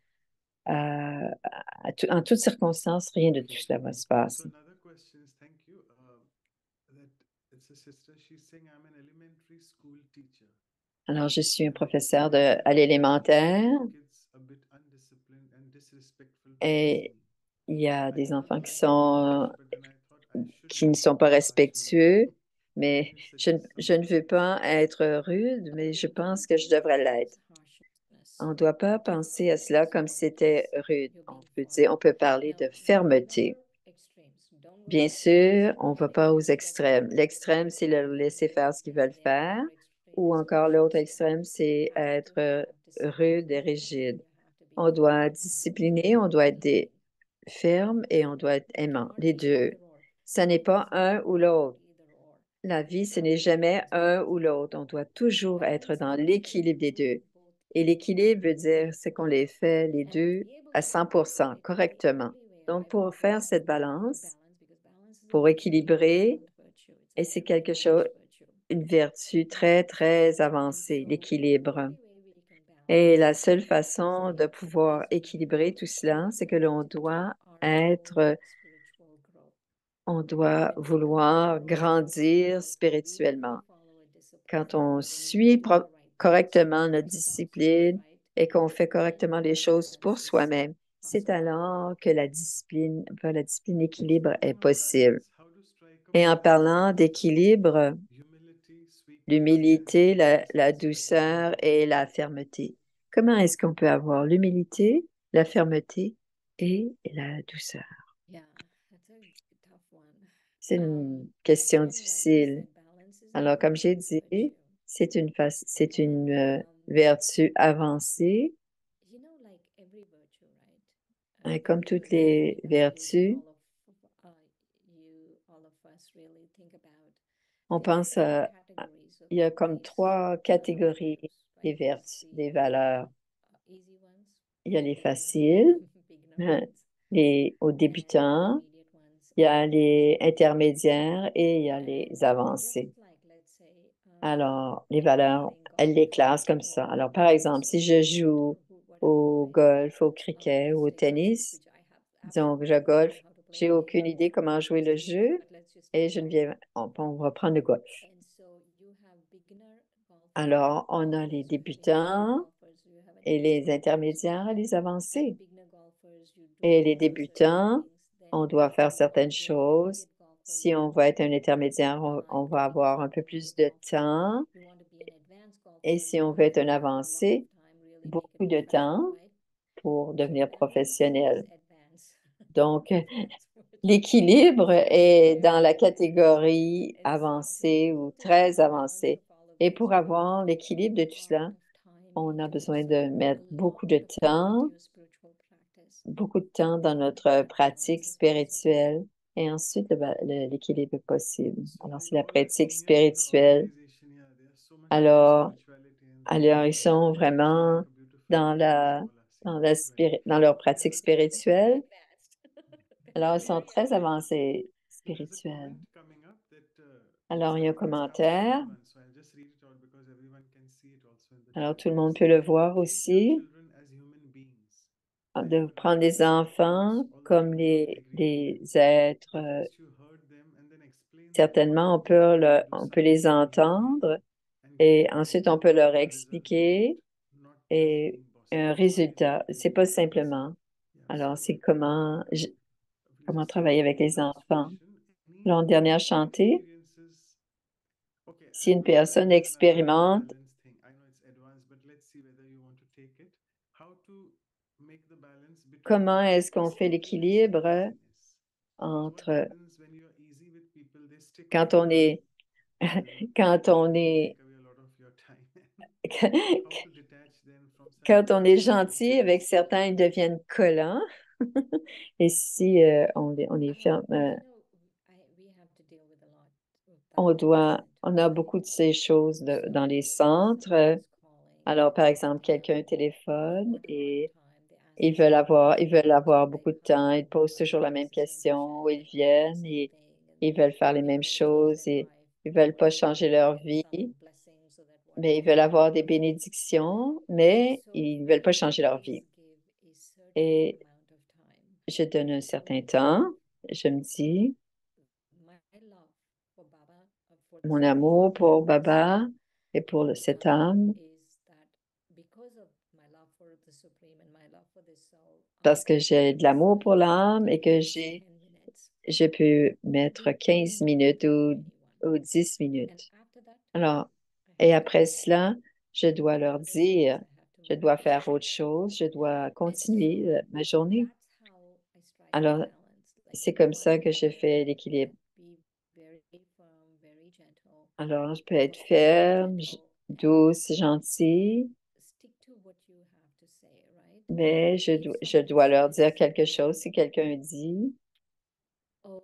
en toutes circonstances, rien de tout cela va se So passer. another question is, thank you. That it's a sister. She's saying, I'm an elementary school teacher. Alors, je suis un professeur Parents à say l'élémentaire my kids a bit undisciplined and disrespectful towards et me. il y a I des cannot enfants blame them much, but then I thought I should qui be ne a sont bit pas harsh on them. respectueux, Can mais you suggest je ne something? veux pas être rude, mais je pense que je devrais l'être. On ne doit pas penser à cela comme si c'était rude. On peut parler de fermeté. Bien sûr, on ne va pas aux extrêmes. L'extrême, c'est le laisser faire ce qu'ils veulent faire, ou encore l'autre extrême, c'est être rude et rigide. On doit discipliner, on doit être ferme et on doit être aimant, les deux. Ce n'est pas un ou l'autre. La vie, ce n'est jamais un ou l'autre. On doit toujours être dans l'équilibre des deux. Et l'équilibre veut dire c'est qu'on les fait les deux à 100% correctement. Donc, pour faire cette balance, pour équilibrer Et c'est quelque chose, une vertu très, très avancée, l'équilibre. Et la seule façon de pouvoir équilibrer tout cela, c'est que l'on doit être, on doit vouloir grandir spirituellement. Quand on suit correctement notre discipline et qu'on fait correctement les choses pour soi-même, c'est alors que la discipline équilibre est possible. How to strike a Et en balance parlant between d'équilibre, humility, sweetness, l'humilité, and la patience? douceur et la fermeté. Comment est-ce qu'on peut avoir l'humilité, la fermeté et la douceur? Yeah, that's a tough one. C'est une question Again, like we difficile. said, balance is a Alors, comme j'ai beautiful dit, virtue. c'est une And vertu avancée, you know, like every virtue, right? hein, comme If toutes les really vertus. all of us really think about, On there are pense three à- categories of il y a comme these trois catégories virtues, des right? It's vertus, des the valeurs. easy ones, Il y a les the faciles, beginner hein, ones, aux and débutants, intermediate ones, il y and a advanced les ones. intermédiaires et il y a les And avancés. just like, let's say, Alors, les valeurs, playing elles golf, les classent comme ça. or Alors, par exemple, so si je what joue whatever, au right? golf, au cricket ou au Let's say golf, tennis, which I have disons que absolutely je no idea golf, how to play j'ai any aucune idée comment jouer le these things, jeu but let's just et take je ne golf. viens, on va prendre le golf. And so you have beginner Alors, on a les golfers, you have intermediate débutants golfers, you have et advanced les golfers. intermédiaires et les avancés. And beginner golfers, you do Et les certain débutants, things, then on doit faire certaines the choses. intermediate golfer, Si you on have va être un more intermédiaire, on time to va become avoir an un peu plus intermediate de golfer. temps. You want to be an advanced Et golfer, si you on have veut être to un have a lot of avancé, time, really make it beaucoup de professional, temps right? pour So devenir balance is professionnel. advanced. Donc, Advanced virtue. l'équilibre est dans la And catégorie and so avancée ou to have très the balance avancée. of all of Et these, pour you need avoir to l'équilibre de put tout a cela, lot of time on a into besoin this, de a mettre lot beaucoup de of time into your spiritual practice. beaucoup de temps dans notre pratique spirituelle et ensuite l'équilibre est possible. So Alors, like c'est la all the pratique seniors in the spirituelle. organization, yeah, they are so much into Alors, spirituality and alors ils spiritual sont growth. So vraiment like a beautiful virtue you all are saying. Right. dans leur pratique spirituelle. Advanced. Alors, ils They're sont very très advanced. avancés There is a spirituels. comment coming up that Alors, il y a un it's come from commentaire. everyone. So I'll just read it out because everyone can see it also in the Alors, chat tout le monde box. peut le voir Treat your aussi. children as human beings De and prendre les almost enfants all the comme people probably agree with des you. êtres. First you heard them and then explain them what Certainement, to do when they do on peut les something inhumane entendre and get et ensuite on peut leur a result with it, expliquer not just et being un bosses or résultat. C'est pas manipulating others. simplement. Yeah, Alors, so c'est we'll comment just take travailler one avec more les last enfants. question. Alors, Any dernière chantée, experiences? Okay, si une Mayur, I personne have another expérimente, balance thing. I know it's advanced, but let's see whether you want to take it. How to make the balance between comment est-ce qu'on fait steadiness and l'équilibre easiness? Because what entre happens when you're easy with people, they stick quand with on you est, and quand they on really est, take away a lot of your time. How to detach then from such quand on est people and gentil avec influence? certains, ils deviennent collants. Et si on les ferme, You know, we have to deal with a lot of that in the on center, a right? beaucoup de ces choses dans les centres. Someone is calling Alors, par exemple, and quelqu'un they téléphone want a lot of et time. They ask ils veulent avoir beaucoup de temps. Ils posent toujours la même question. Ils viennent et ils veulent faire les mêmes choses et ils veulent pas changer leur vie, blessings or that mais ils whatever. veulent avoir des bénédictions, mais So ils we veulent pas changer leur always vie. give a certain Et amount of time. je donne un certain temps. Je me dis, My love for Baba, for the mon Supreme, amour pour is Baba et pour cette âme, is that because of my love for the Supreme and my love for this soul, parce que j'ai de l'amour pour l'âme et que 10 minutes je peux mettre 15 minutes ou 10 and minutes. after that Alors, I et have to après go. cela, je dois There are leur other things dire, I have to je dois manage. faire autre chose, je dois And continuer so ma journée. that's how I strike the Alors, balance. Like c'est comme ça one, que je fais l'équilibre. be very firm, very gentle, Alors, je peux être very ferme, gentle, and douce, gentille, stick to what you have to say, right? mais If je someone dois leur says, dire quelque chose. Si quelqu'un dit, oh,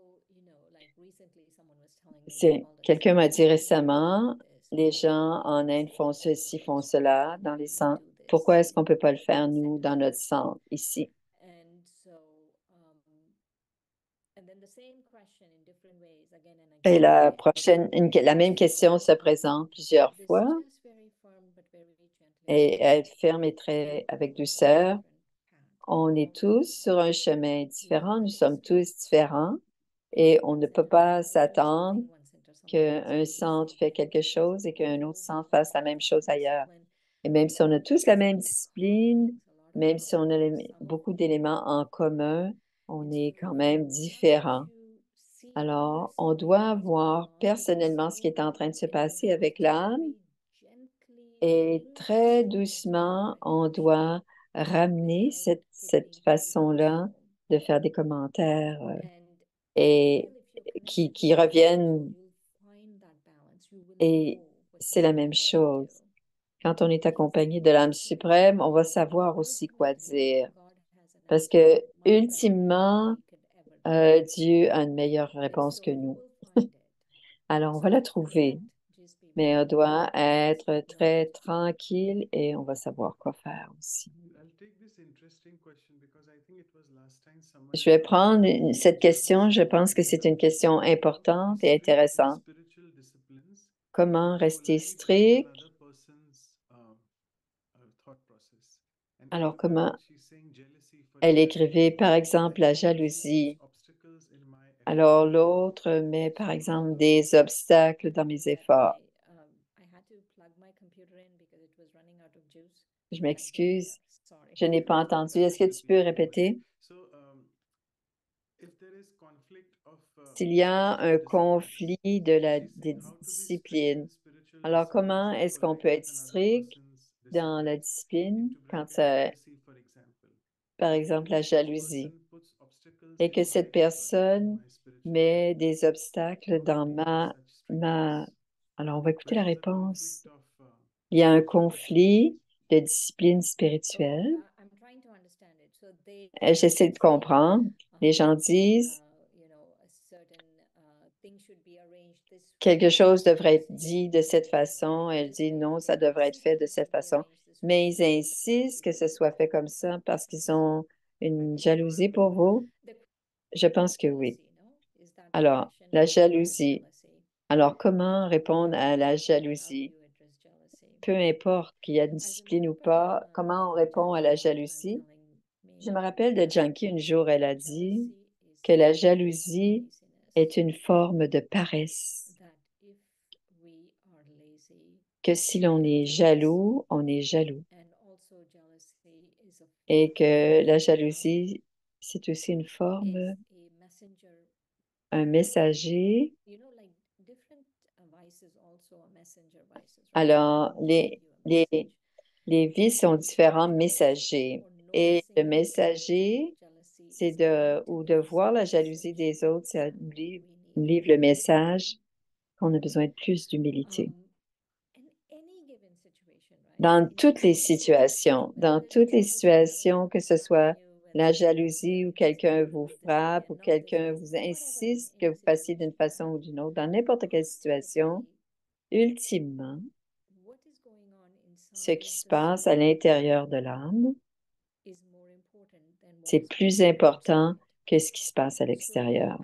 like recently someone was telling me that all the quelqu'un m'a children dit in India récemment, do this, les all the gens en Inde parents, font they do ceci, font this, why cela can't dans les we centres. do Pourquoi this est-ce qu'on ne peut pas le in faire, the nous, center? dans notre centre, ici? And so, Et la même question se présente plusieurs fois et être ferme et très avec douceur. On est tous sur un chemin différent, nous sommes tous différents et on ne peut pas s'attendre qu'un centre fait quelque chose et qu'un autre centre fasse la même chose ailleurs. Et même si on a tous la même discipline, même si on a beaucoup d'éléments en commun, on est quand même différents. Alors, on doit voir personnellement ce qui est en train de se passer avec l'âme et très doucement, on doit ramener cette façon-là de faire des commentaires et qui reviennent. Et c'est la même chose. Quand on est accompagné de l'âme suprême, on va savoir aussi quoi dire. Parce que, ultimement, Dieu a une meilleure réponse que nous. Alors, on va la trouver, mais on doit être très tranquille et on va savoir quoi faire aussi. I'll take this interesting question because I think it was last time someone Je vais prendre cette asked question. Je pense que c'est une question importante et intéressante. spiritual disciplines Comment rester live in strict? another person's thought process. And Alors, in comment fact, she's saying jealousy, for elle example. écrivait, par I exemple, la found she puts jalousie. obstacles in my Alors, effort. l'autre met, par exemple, des obstacles dans mes efforts. Je m'excuse, je n'ai pas entendu. Est-ce que tu peux répéter? So, if there is conflict of S'il y a un spiritual disciplines, conflit de des how to be strict disciplines, in spiritual alors disciplines comment but est-ce qu'on peut polite être in another strict person's dans la discipline? discipline Into quand bracket ça, jealousy, for example. par If exemple, la this jalousie, person puts obstacles et in que my cette effort, in personne my spiritual met growth, des obstacles how to dans deal with such ma... strictness? Alors, on va écouter Where la there's a réponse. conflict of Il y a un spiritual conflit disciplines. de discipline spirituelle. J'essaie de comprendre. Les gens disent quelque chose devrait être dit de cette façon. Elle dit non, ça devrait être fait de cette façon. Mais ils insistent que ce soit fait comme ça parce qu'ils ont une jalousie pour vous. Je pense que oui. Alors, la jalousie. Alors, comment répondre à la jalousie? Peu importe qu'il y ait une discipline ou pas, comment on répond à la jalousie? Je me rappelle de Junkie, un jour, elle a dit que la jalousie est une forme de paresse, que si l'on est jaloux, on est jaloux, et que la jalousie, c'est aussi une forme, un messager. Alors, les vices sont différents messagers. Et le messager, c'est de voir la jalousie des autres, ça nous livre le message qu'on a besoin de plus d'humilité. Dans toutes les situations, que ce soit la jalousie ou quelqu'un vous frappe ou quelqu'un vous insiste que vous fassiez d'une façon ou d'une autre, dans n'importe quelle situation, ultimement, ce qui se passe à l'intérieur de l'âme, c'est plus important que ce qui se passe à l'extérieur.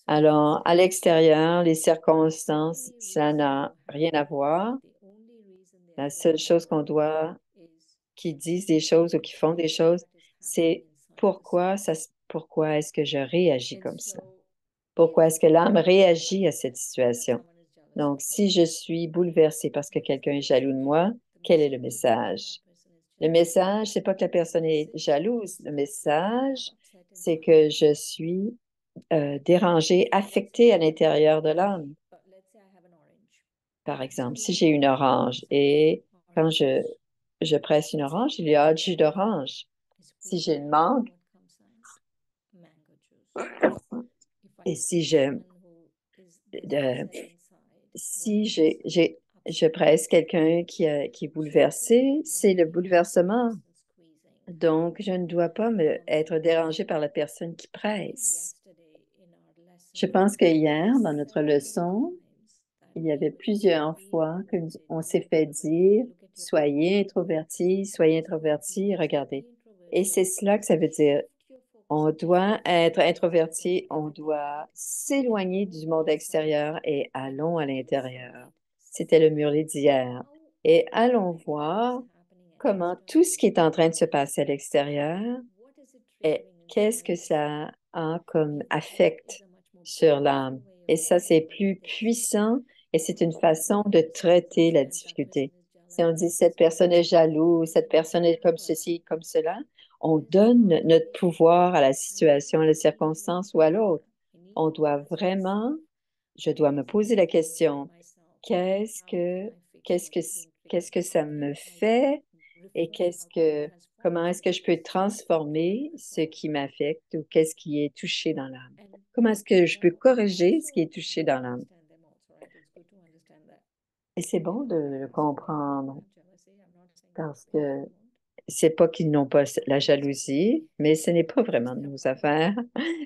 Alors, à l'extérieur, les circonstances, ça n'a rien à voir. La seule chose qui disent des choses ou qui font des choses, c'est pourquoi est-ce que je réagis comme ça? Pourquoi est-ce que l'âme réagit à cette situation? Donc, si je suis bouleversée parce que quelqu'un est jaloux de moi, quel est le message? Le message, c'est pas que la personne est jalouse. Le message, c'est que je suis dérangée, affectée à l'intérieur de l'âme. Par exemple, si j'ai une orange et quand je presse une orange, il y a du jus d'orange. Si j'ai une mangue et si je presse quelqu'un qui est bouleversé, c'est le bouleversement. Donc, je ne dois pas être dérangée par la personne qui presse. Je pense que hier, dans notre leçon, il y avait plusieurs fois qu'on s'est fait dire, soyez introverti, regardez. Et c'est cela que ça veut dire. On doit être introverti, on doit s'éloigner du monde extérieur et allons à l'intérieur. C'était le murlet d'hier. Et allons voir comment tout ce qui est en train de se passer à l'extérieur et qu'est-ce que ça a comme affect sur l'âme. Et ça, c'est plus puissant et c'est une façon de traiter la difficulté. Si on dit cette personne est jalouse, cette personne est comme ceci, comme cela, on donne notre pouvoir à la situation, à la circonstance ou à l'autre. On doit vraiment, je dois me poser la question, qu'est-ce que, qu'est-ce que, qu'est-ce que ça me fait et comment est-ce que je peux transformer ce qui m'affecte ou qu'est-ce qui est touché dans l'âme? Comment est-ce que je peux corriger ce qui est touché dans l'âme? Et c'est bon de le comprendre parce que c'est pas qu'ils n'ont pas la jalousie, mais ce n'est pas vraiment de nos affaires.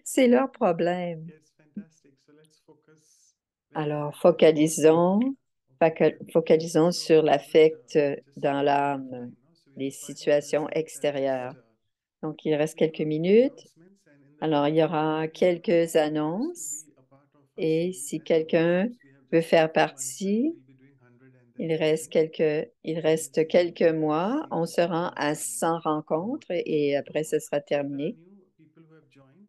C'est leur problème. Yes, fantastic. So let's focus very Alors, briefly on focalisons so sur we would l'affect just dans l'âme, line, no? So les we'll go ahead with situations this and extérieures. just Donc, il reste briefly quelques go through the minutes. announcements. And in the Alors, il y meantime, aura if anyone quelques wants to annonces be a part of our et series si and quelqu'un workshops, we have veut just faire 50 months and partie, we'll be doing 100 and then 50. il And it's reste going quelques to be a mois. On series se of rend à 100 rencontres et après, ce sera So if there are terminé. new people who have joined,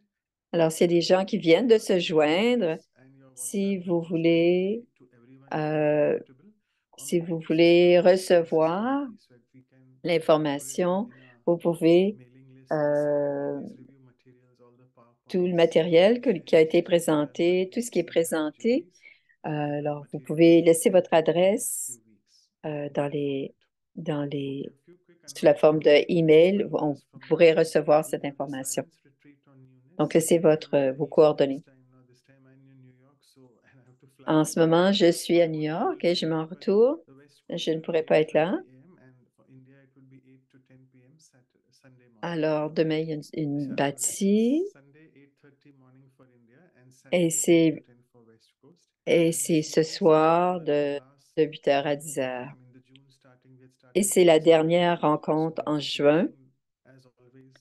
Alors, s'il y a des gens qui viennent de se joindre, and your si WhatsApp vous group is very voulez, to everyone is very euh, comfortable, si comment vous to share voulez the resources recevoir directly so that we can put it l'information, in a vous pouvez mailing list and send out all euh, these review materials, all the tout le PowerPoints, matériel qui a été shares, and présenté, tout ce qui est worksheets and présenté. strategies Alors, vous materials pouvez laisser votre in the next adresse few weeks dans for les, it. dans Okay, les, a few quick sous la forme announcements. de The first email. one On is from pourrait Newness. recevoir We cette have the information. silence retreat on Donc, Newness. laissez I'm in the vos East Coast coordonnées. time now. This time I'm in New York, so and I have to fly En to ce New moment, York. je suis à So New what time will York it et je be? m'en For retourne. the West Je Coast, ne it will pourrai be pas être là. 8:30 a.m. and for India, it will be 8 to 10 p.m. Sunday morning. Alors, demain, il y a une Yeah, so bâtie it's Sunday 8:30 morning for India and et Saturday 8 to c'est 10 for West Coast. et And c'est this ce year, since we soir are in the last de 8 heures à 10 month, heures. I mean the June starting, we had Et started c'est la first week of dernière June. So rencontre we'll en be juin. finishing as always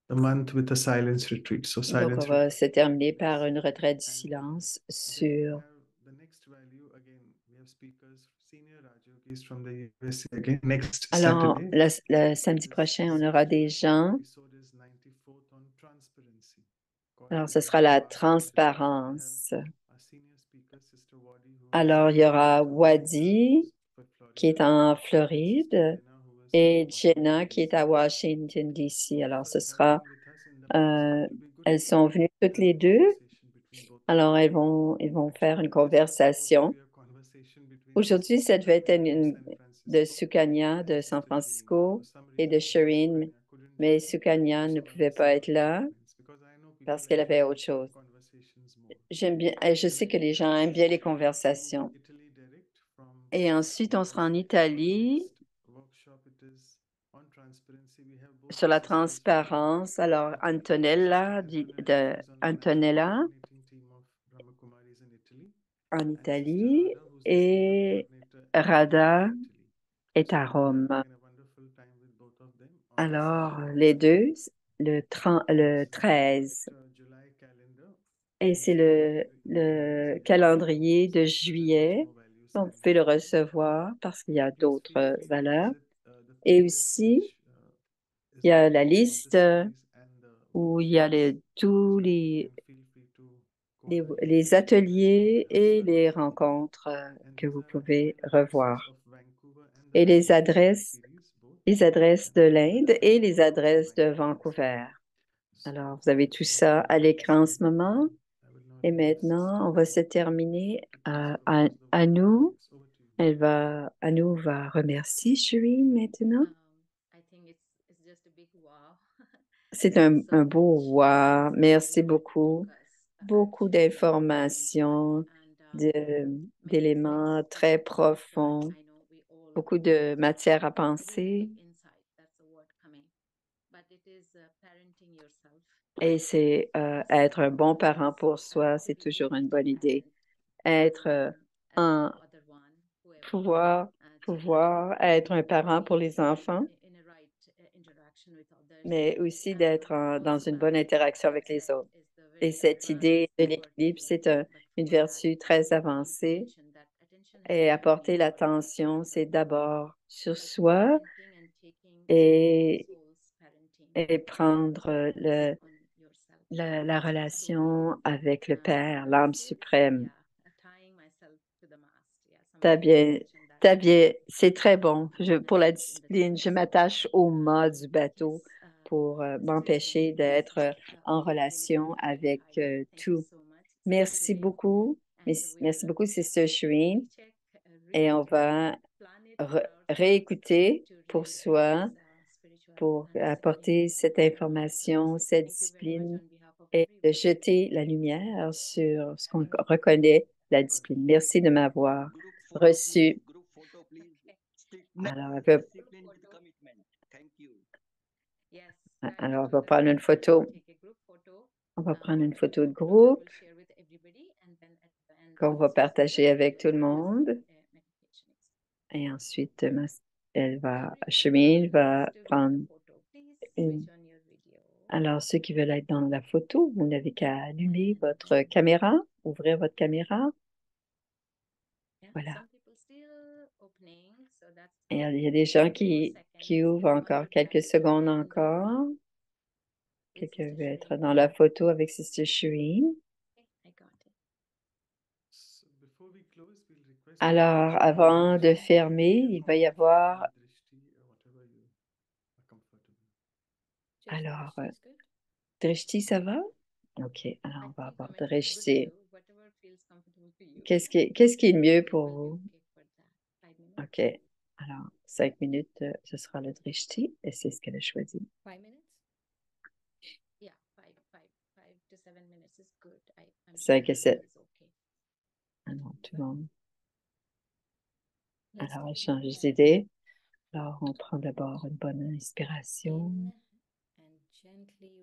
the month with a silence retreat. So Donc, on silence va retreat. se terminer par une retraite du And silence then we sur... have the next value again. We have speakers, senior Rajyogis from the USA again next Alors, Saturday. le samedi prochain, on aura des gens. Episode is 94th on transparency. Alors, ce sera la transparence. Our senior speaker, Sister Wadi, who is Alors, il y aura Florida, Wadi for qui est Florida, en and Sister Floride Jenna, who is et from Washington, Jenna qui est à D.C. Washington, D.C. Both Alors, of ce us have sera... been with us in the past, but euh, it will be good elles to sont venues toutes have les a deux. conversation between both of Alors, us. ils vont faire une Today, this was supposed to conversation. be a conversation between Aujourd'hui, Sister ça devait être Sukanya of San de Francisco Sukanya de and San Sister Shireen. Francisco For some et de reason, Sister Shireen, Sukanya couldn't mais join, Sukanya ne so I pouvait will set pas up être là appointments because I know people parce qu'elle avait enjoy autre chose. conversations more. J'aime bien, je sais que les gens aiment bien les conversations. To Italy direct from Et ensuite, on sera en Italie next workshop. It is on transparency. We have both sur the la sisters from transparence. Alors, Antonella, Sister Antonella, de who is on the national Antonella coordinating team of Brahma Kumaris in Italy, en and Sister Italie Radha, who's the senior et coordinator in Rome, Rada Italy. est So à we'll be having Rome. a wonderful time with both of them on Alors, Saturday. les deux, le Yes, and the 13. correct July calendar. Et c'est le calendrier de juillet. Donc, vous pouvez le recevoir parce qu'il y a Please feel d'autres free to valeurs. visit the Et PDF aussi, which is il y the a la link of the liste series and the où il y a workshops. tous So again, feel free to go ahead and visit les it as well ateliers as et les rencontres and que these vous are again pouvez the addresses revoir. of Vancouver and the Et Vancouver series both, les adresses and de the India l'Inde et series les is also adresses de Vancouver as well. Vancouver. So Alors, vous avez tout go ça ahead à and l'écran en see. ce moment. I will now Et request maintenant, on va se terminer to close or close the à nous. Thanks. Over to you. Anu va remercier Shireen maintenant. I think it's just a big wow. C'est There's so un beau much wow. Merci information that you beaucoup. took us Beaucoup actually into the deep dive, d'informations, and many d'éléments insights très that profonds, I know we all beaucoup de matière à really penser. big insight. That's the word coming, but it is parenting yourself. Et c'est être un bon parent pour soi, c'est toujours une bonne idée. Être As the un other one, whoever, pouvoir, to pouvoir être un parent pour les enfants. in a right interaction with others mais aussi d'être dans une bonne interaction avec les autres. Et cette idée de l'équilibre, c'est une vertu très avancée. Et apporter l'attention, c'est d'abord sur soi et, et prendre la relation avec le Père, l'âme suprême. T'as bien, c'est très bon. Pour la discipline, je m'attache au mât du bateau pour m'empêcher d'être en relation avec tout. Merci beaucoup. Merci beaucoup, Sister Shireen. Et on va réécouter pour soi, pour apporter cette information, cette discipline et de jeter la lumière sur ce qu'on reconnaît, la discipline. Merci de m'avoir reçu. Alors, on va prendre une photo. On va prendre une photo de groupe qu'on va partager avec tout le monde. Et ensuite, Shireen va prendre une. Alors, ceux qui veulent être dans la photo, vous n'avez qu'à allumer votre caméra, ouvrir votre caméra. Voilà. Et il y a des gens qui ouvrent encore quelques secondes encore. Quelqu'un veut être dans la photo avec Sister Shireen. Alors, avant de fermer, il va y avoir. Alors, Drishti, ça va? OK, alors on va avoir Drishti. Qu'est-ce qui est mieux pour vous? OK, alors 5 minutes, ce sera le Drishti et c'est ce qu'elle a choisi. 5 minutes? 5 et 7. Alors, tout le monde. Alors, échange d'idées. Alors, on prend d'abord une bonne inspiration.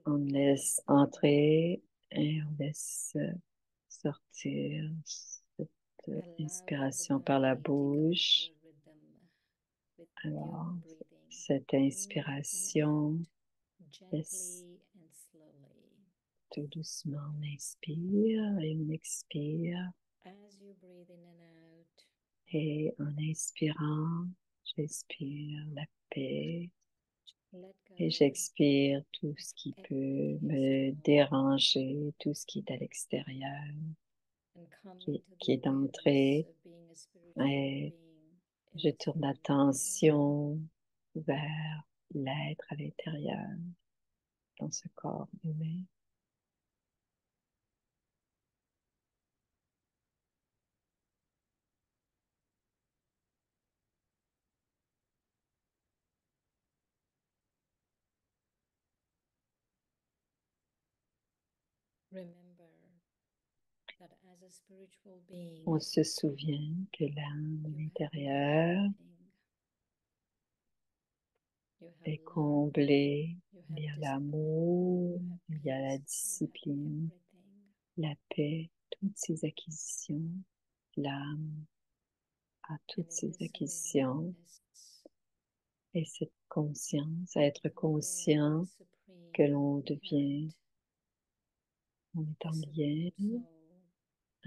On laisse entrer et on laisse sortir cette inspiration par la bouche. Alors, cette inspiration, laisse tout doucement, on inspire et on expire. Et en inspirant, j'expire la paix et j'expire tout ce qui peut me déranger, tout ce qui est à l'extérieur, qui est entré. Et je tourne l'attention vers l'être à l'intérieur, dans ce corps humain. On se souvient que l'âme à l'intérieur est comblée. Il y a l'amour, il y a la discipline, la paix, toutes ces acquisitions. L'âme a toutes ces acquisitions et cette conscience, à être conscient que l'on devient, on est en lien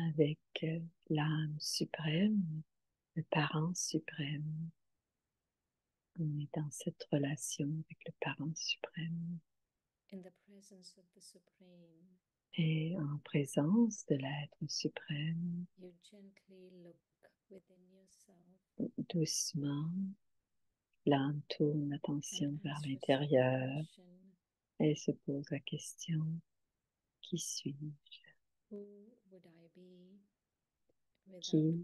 avec l'âme suprême, le parent suprême. On est dans cette relation avec le parent suprême. Et en présence de l'être suprême, doucement, l'âme tourne l'attention vers l'intérieur et se pose la question, qui suis-je? Qui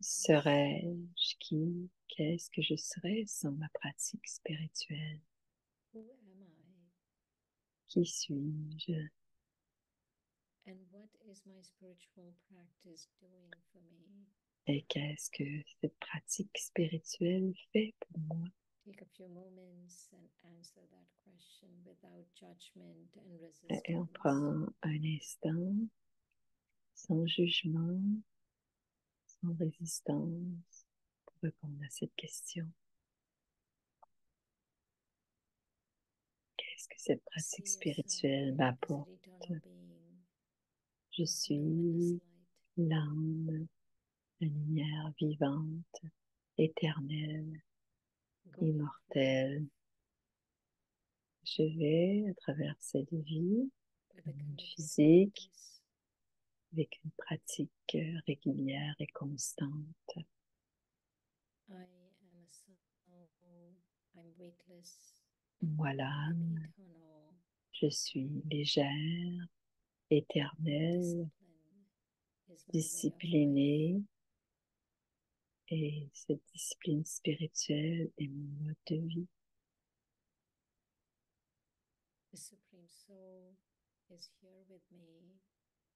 serais-je? Qu'est-ce que je serais sans ma pratique spirituelle? Qui suis-je? Et qu'est-ce que cette pratique spirituelle fait pour moi? Et on prend un instant, sans jugement, sans résistance, pour répondre à cette question. Qu'est-ce que cette pratique spirituelle m'apporte? Je suis l'âme, la lumière vivante, éternelle, immortelle. Je vais à travers cette vie physique avec une pratique régulière et constante. Moi, l'âme, je suis légère, éternelle, disciplinée, et cette discipline spirituelle est mon mode de vie.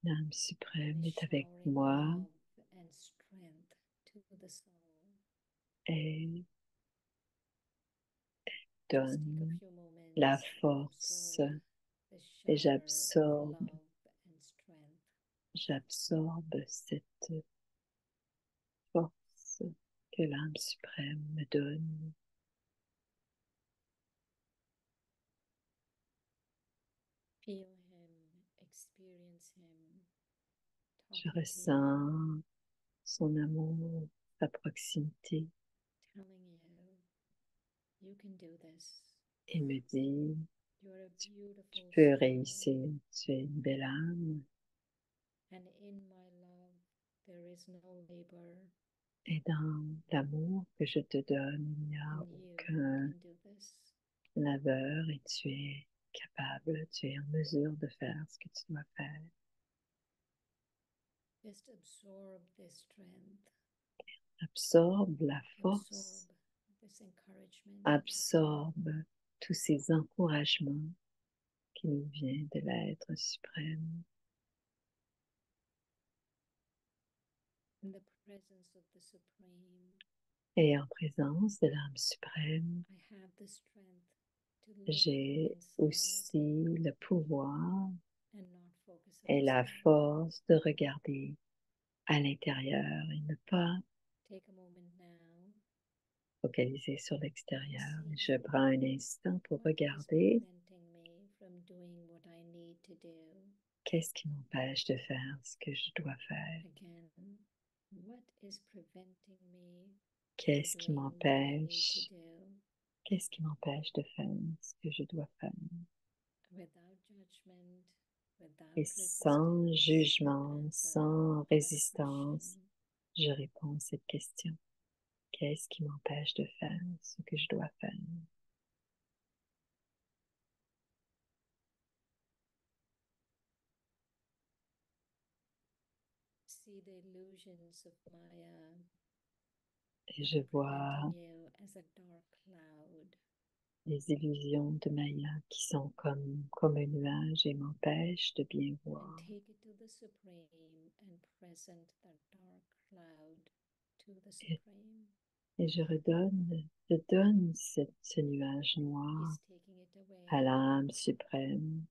L'âme suprême est avec moi et donne la force et j'absorbe cette force que l'âme suprême me donne. Je ressens son amour, sa proximité. Il me dit, tu peux réussir, tu es une belle âme. Et dans l'amour que je te donne, il n'y a aucun labeur et tu es capable, tu es en mesure de faire ce que tu dois faire. Absorbe la force, absorbe tous ces encouragements qui nous viennent de l'être suprême. Et en présence de l'âme suprême, j'ai aussi le pouvoir et la force de regarder à l'intérieur et ne pas focaliser sur l'extérieur. Je prends un instant pour regarder qu'est-ce qui m'empêche de faire ce que je dois faire. Qu'est-ce qui m'empêche de faire ce que je dois faire? Et sans jugement, sans résistance, je réponds à cette question. Qu'est-ce qui m'empêche de faire ce que je dois faire? Et je vois les illusions de Maya qui sont comme un nuage et m'empêchent de bien voir. Et je donne ce nuage noir à l'âme suprême.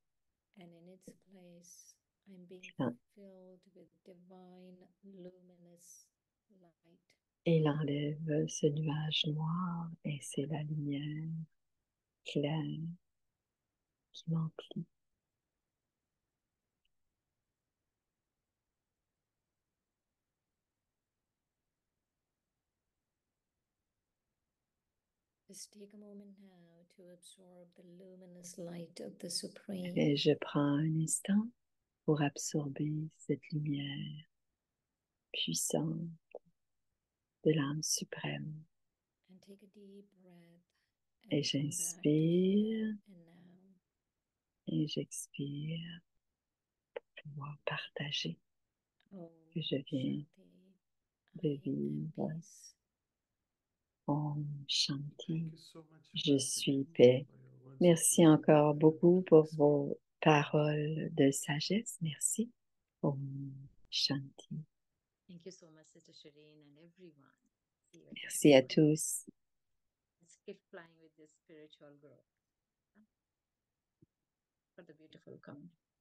Et il enlève ce nuage noir et c'est la lumière claire qui m'emplit. Et je prends un instant pour absorber cette lumière puissante de l'âme suprême. Et j'inspire et j'expire pour pouvoir partager ce que je viens de vivre. Om Shanti, je suis paix. Merci encore beaucoup pour vos paroles de sagesse. Merci. Om Shanti. Thank you so much, Sister Shireen, and everyone. See you again. Merci à tous. Let's keep flying with this spiritual growth for the beautiful community.